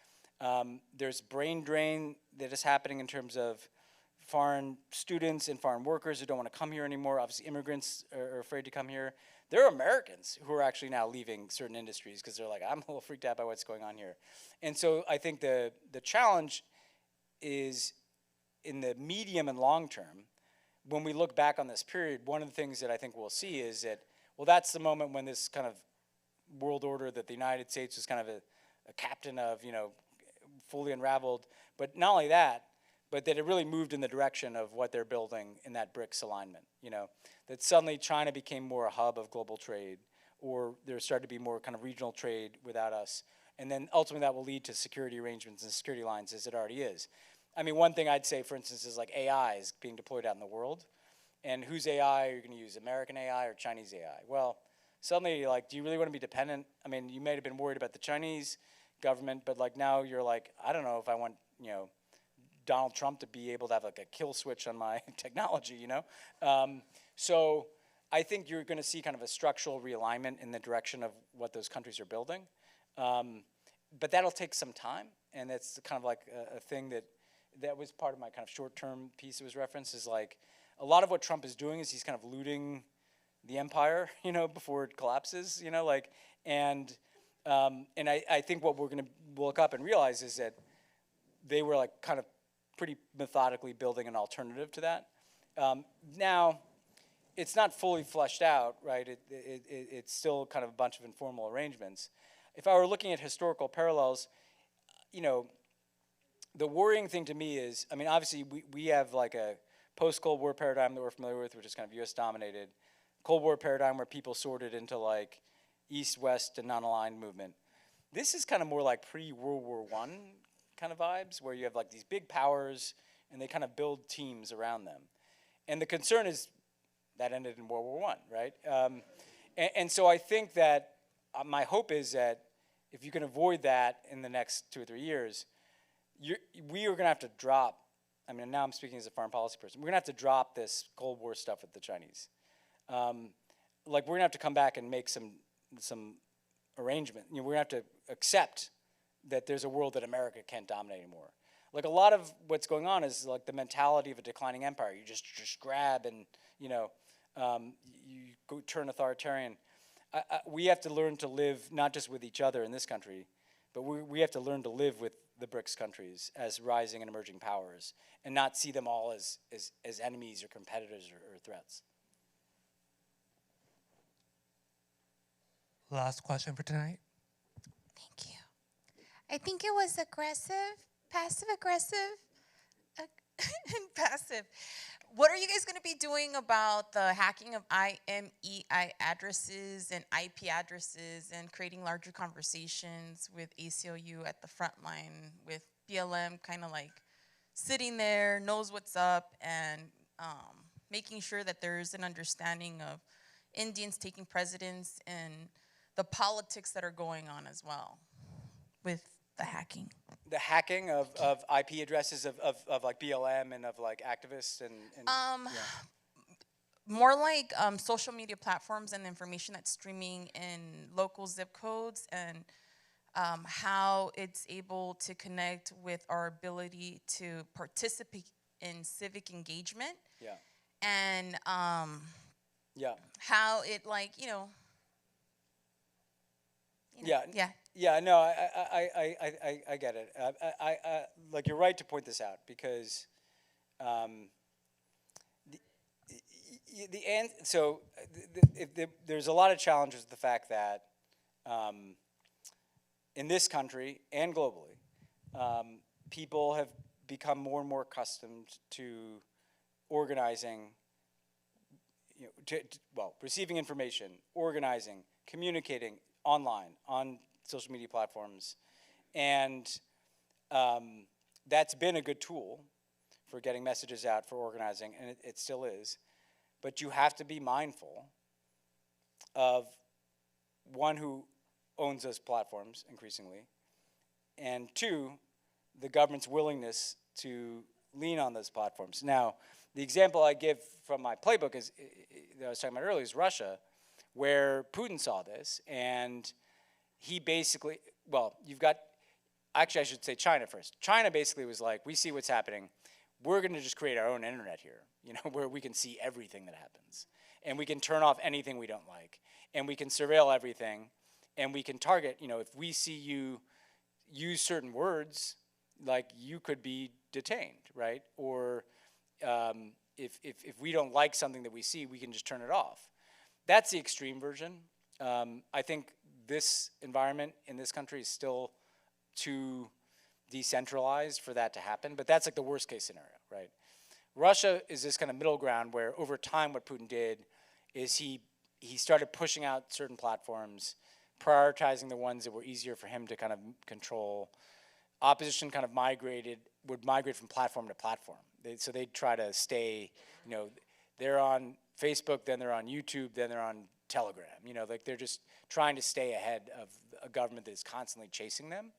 Speaker 5: There's brain drain that is happening in terms of foreign students and foreign workers who don't want to come here anymore. Obviously, immigrants are afraid to come here. There are Americans who are actually now leaving certain industries because they're like, I'm a little freaked out by what's going on here. And so I think the challenge is in the medium and long term. When we look back on this period, one of the things that I think we'll see is that, well, that's the moment when this kind of world order that the United States was kind of a captain of, you know, fully unraveled. But not only that, but that it really moved in the direction of what they're building in that BRICS alignment, you know, that suddenly China became more a hub of global trade, or there started to be more kind of regional trade without us. And then ultimately that will lead to security arrangements and security lines, as it already is. I mean, one thing I'd say, for instance, is like AI is being deployed out in the world. And whose AI are you going to use, American AI or Chinese AI? Well, suddenly, like, do you really want to be dependent? I mean, you may have been worried about the Chinese government, but like now you're like, I don't know if I want, you know, Donald Trump to be able to have like a kill switch on my technology, you know? So I think you're going to see kind of a structural realignment in the direction of what those countries are building. But that'll take some time, and it's kind of like a thing that was part of my kind of short-term piece that was referenced, is like a lot of what Trump is doing is he's kind of looting the empire, you know, before it collapses, you know, like, and And I think what we're going to look up and realize is that they were like kind of pretty methodically building an alternative to that. Now, it's not fully fleshed out, right? It's still kind of a bunch of informal arrangements. If I were looking at historical parallels, you know, the worrying thing to me is, I mean, obviously we have like a post-Cold War paradigm that we're familiar with, which is kind of US dominated. Cold War paradigm where people sorted into like East, West, and non-aligned movement. This is kind of more like pre-World War I kind of vibes, where you have like these big powers and they kind of build teams around them. And the concern is that ended in World War I, right? And so I think that my hope is that if you can avoid that in the next 2 or 3 years, we are going to have to drop, I mean, now I'm speaking as a foreign policy person, we're going to have to drop this Cold War stuff with the Chinese. Like, we're going to have to come back and make some arrangement. You know, we're going to have to accept that there's a world that America can't dominate anymore. Like, a lot of what's going on is like the mentality of a declining empire. You just grab and, you know, you go turn authoritarian. We have to learn to live not just with each other in this country, but we have to learn to live with the BRICS countries as rising and emerging powers and not see them all as enemies or competitors or threats.
Speaker 9: Last question for tonight.
Speaker 10: Thank you. I think it was aggressive, passive-aggressive, and passive. What are you guys going to be doing about the hacking of IMEI addresses and IP addresses and creating larger conversations with ACLU at the front line, with BLM kind of like sitting there, knows what's up, and making sure that there's an understanding of Indians taking precedence and the politics that are going on as well with the hacking?
Speaker 5: The hacking of IP addresses of like BLM and of like activists and yeah.
Speaker 10: More like social media platforms and the information that's streaming in local zip codes and how it's able to connect with our ability to participate in civic engagement.
Speaker 5: Yeah.
Speaker 10: And
Speaker 5: yeah.
Speaker 10: how it, like, you know.
Speaker 5: Yeah. Yeah, no, I get it. I like, you're right to point this out because there's a lot of challenges with the fact that in this country and globally, people have become more and more accustomed to organizing, you know, receiving information, organizing, communicating online, on social media platforms, and that's been a good tool for getting messages out, for organizing, and it still is. But you have to be mindful of, one, who owns those platforms increasingly, and two, the government's willingness to lean on those platforms. Now, the example I give from my playbook is, that I was talking about earlier, is Russia, where Putin saw this, and he basically, well, you've got, actually I should say China first. China basically was like, we see what's happening, we're gonna just create our own internet here, you know, where we can see everything that happens. And we can turn off anything we don't like. And we can surveil everything, and we can target, you know, if we see you use certain words, like, you could be detained, right? Or if we don't like something that we see, we can just turn it off. That's the extreme version. I think this environment in this country is still too decentralized for that to happen, but that's like the worst case scenario, right? Russia is this kind of middle ground where over time what Putin did is he started pushing out certain platforms, prioritizing the ones that were easier for him to kind of control. Opposition kind of would migrate from platform to platform. So they'd try to stay, you know, they're on Facebook, then they're on YouTube, then they're on Telegram. You know, like, they're just trying to stay ahead of a government that is constantly chasing them.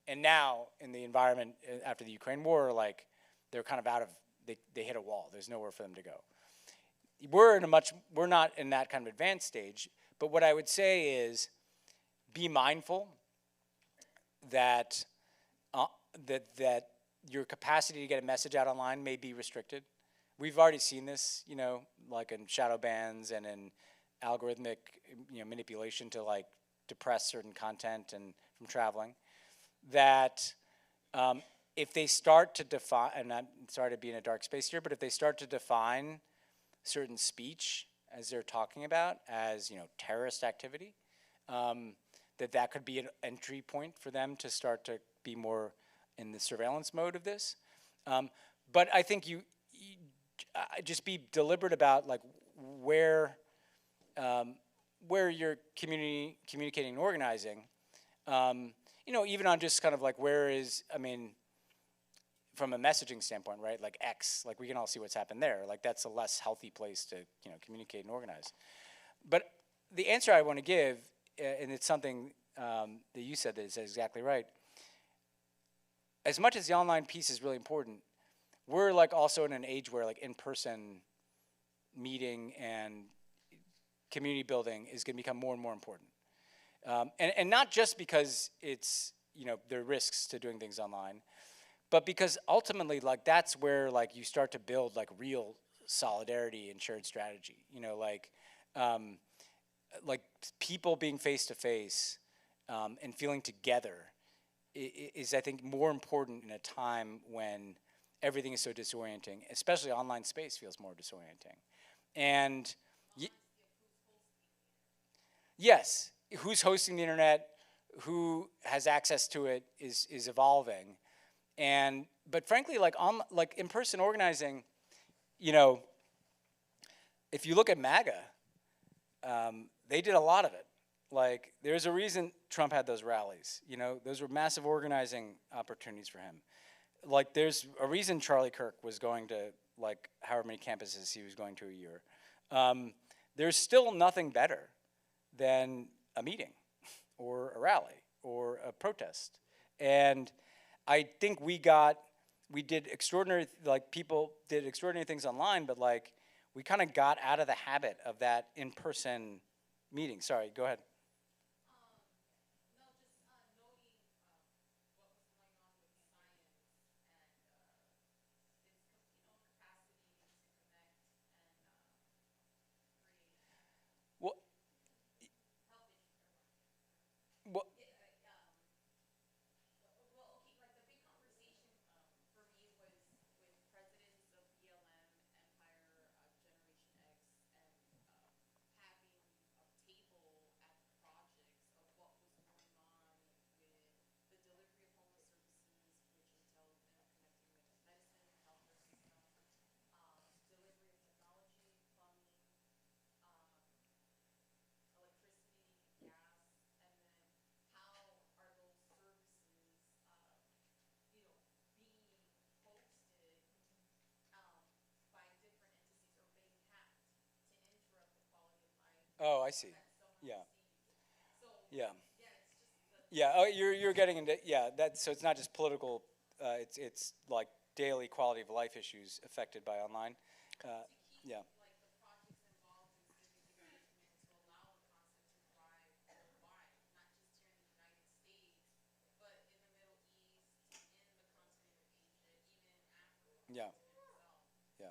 Speaker 5: And now, in the environment after the Ukraine war, like, they're kind of out of, they hit a wall. There's nowhere for them to go. We're not in that kind of advanced stage, but what I would say is, be mindful that that your capacity to get a message out online may be restricted. We've already seen this, you know, like in shadow bans and in algorithmic, you know, manipulation to, like, depress certain content and from traveling, that if they start to define, and I'm sorry to be in a dark space here, but if they start to define certain speech as they're talking about as, terrorist activity, that could be an entry point for them to start to be more in the surveillance mode of this. But I think you just be deliberate about like where you're communicating and organizing. Even on just kind of like from a messaging standpoint, right? Like X, like we can all see what's happened there. Like that's a less healthy place to communicate and organize. But the answer I want to give, and it's something that you said that is exactly right. As much as the online piece is really important, we're like also in an age where like in-person meeting and community building is going to become more and more important. And not just because it's, there are risks to doing things online, but because ultimately like that's where like you start to build like real solidarity and shared strategy. Like people being face to face and feeling together is I think more important in a time when everything is so disorienting, especially online space feels more disorienting. And yes, who's hosting the internet, who has access to it is evolving. But frankly, like in-person organizing, if you look at MAGA, they did a lot of it. Like there's a reason Trump had those rallies. Those were massive organizing opportunities for him. Like there's a reason Charlie Kirk was going to like however many campuses he was going to a year. There's still nothing better than a meeting or a rally or a protest. And I think we did extraordinary, like people did extraordinary things online, but like we kind of got out of the habit of that in-person meeting. Sorry, go ahead. Oh, I see. Yeah. Yeah. Yeah. Oh, you're getting into so it's not just political. It's like daily quality of life issues affected by online. Yeah. Yeah. Yeah.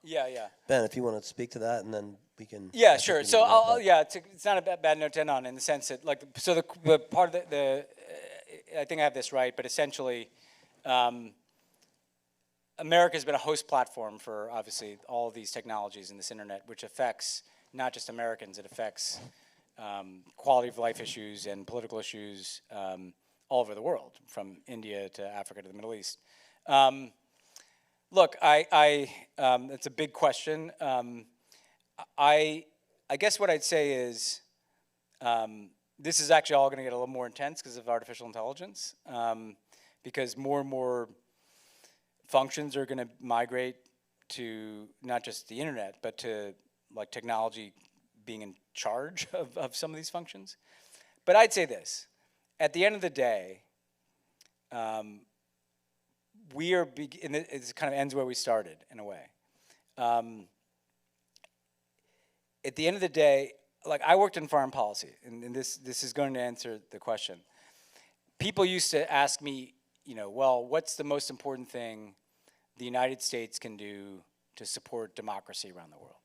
Speaker 5: Yeah, yeah.
Speaker 4: Ben, if you want to speak to that, and then we can.
Speaker 5: Yeah, sure. So it's not a bad note to end on in the sense that the part of I think I have this right, but essentially, America's been a host platform for obviously all of these technologies and this internet, which affects not just Americans, it affects quality of life issues and political issues all over the world, from India to Africa to the Middle East. Look, it's a big question. I guess what I'd say is this is actually all going to get a little more intense because of artificial intelligence, because more and more functions are going to migrate to not just the internet, but to like technology being in charge of some of these functions. But I'd say this, at the end of the day, we are, it kind of ends where we started in a way. at the end of the day, like I worked in foreign policy, and this is going to answer the question. People used to ask me, you know, well, what's the most important thing the United States can do to support democracy around the world?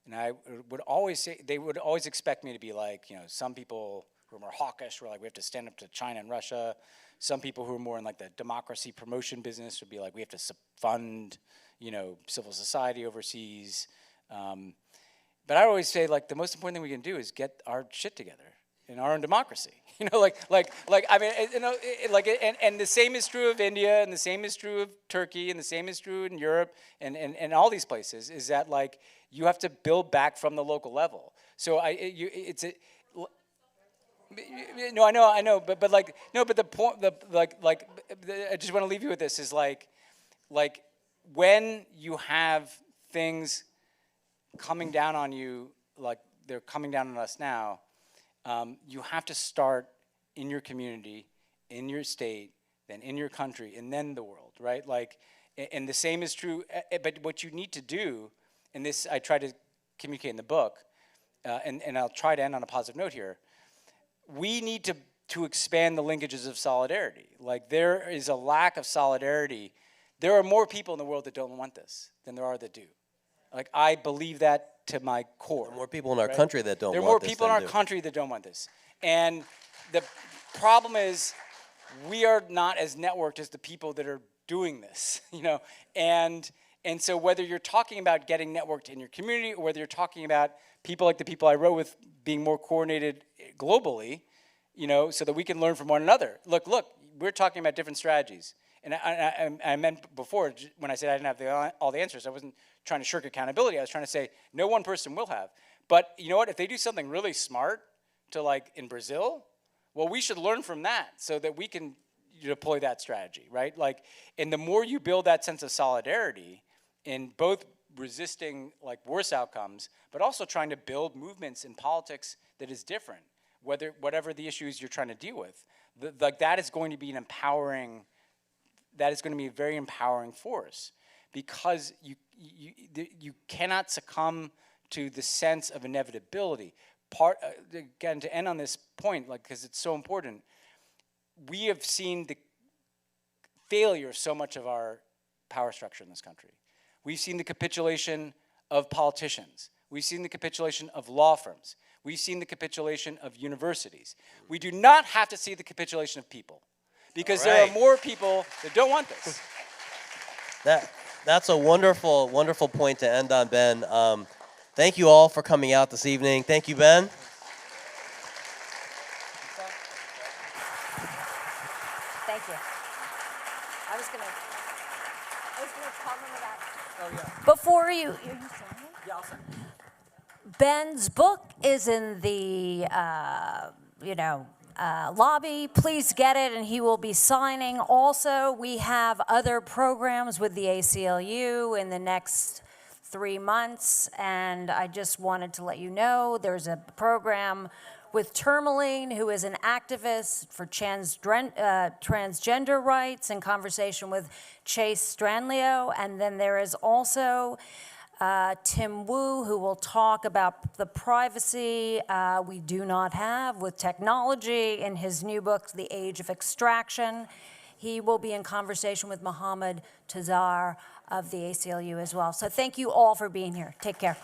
Speaker 5: And I would always say, they would always expect me to be like, you know, some people who are more hawkish were like, we have to stand up to China and Russia. Some people who are more in like the democracy promotion business would be like, we have to fund, you know, civil society overseas. But I always say, like, the most important thing we can do is get our shit together in our own democracy. You know, I mean, you know, and the same is true of India, and the same is true of Turkey, and the same is true in Europe, and all these places, is that, like, you have to build back from the local level. So no, I know, but like, no, but the point, I just want to leave you with this, is like, when you have things coming down on you, like they're coming down on us now, you have to start in your community, in your state, then in your country, and then the world, right? Like, and the same is true, but what you need to do, and this I try to communicate in the book, and I'll try to end on a positive note here, we need to expand the linkages of solidarity. Like, there is a lack of solidarity. There are more people in the world that don't want this than there are that do. Like, I believe that to my core.
Speaker 4: There are more people in our country that don't want this.
Speaker 5: There are more people in our country that don't want this. And the problem is, we are not as networked as the people that are doing this, you know? And so whether you're talking about getting networked in your community, or whether you're talking about people like the people I wrote with being more coordinated globally, you know, so that we can learn from one another. Look, we're talking about different strategies. And I meant before, when I said I didn't have all the answers, I wasn't trying to shirk accountability. I was trying to say no one person will have. But you know what? If they do something really smart, to like in Brazil, well, we should learn from that so that we can deploy that strategy, right? Like, and the more you build that sense of solidarity in both resisting like worse outcomes, but also trying to build movements in politics that is different, whatever the issues you're trying to deal with, like that is going to be an empowering. That is going to be a very empowering force, because you cannot succumb to the sense of inevitability. Again, to end on this point, like, because it's so important, we have seen the failure of so much of our power structure in this country. We've seen the capitulation of politicians. We've seen the capitulation of law firms. We've seen the capitulation of universities. We do not have to see the capitulation of people, because there are more people that don't want this.
Speaker 4: That's a wonderful, wonderful point to end on, Ben. Thank you all for coming out this evening. Thank you, Ben.
Speaker 2: Thank you. I was gonna tell them about.
Speaker 3: Oh, yeah.
Speaker 2: Before you saying it?
Speaker 3: Yeah, I'll say.
Speaker 2: Ben's book is in the, lobby. Please get it, and he will be signing. Also, we have other programs with the ACLU in the next 3 months, and I just wanted to let you know there's a program with Tourmaline, who is an activist for transgender rights, in conversation with Chase Stranlio. And then there is also Tim Wu, who will talk about the privacy we do not have with technology in his new book, The Age of Extraction. He will be in conversation with Mohammed Tazar of the ACLU as well. So thank you all for being here. Take care.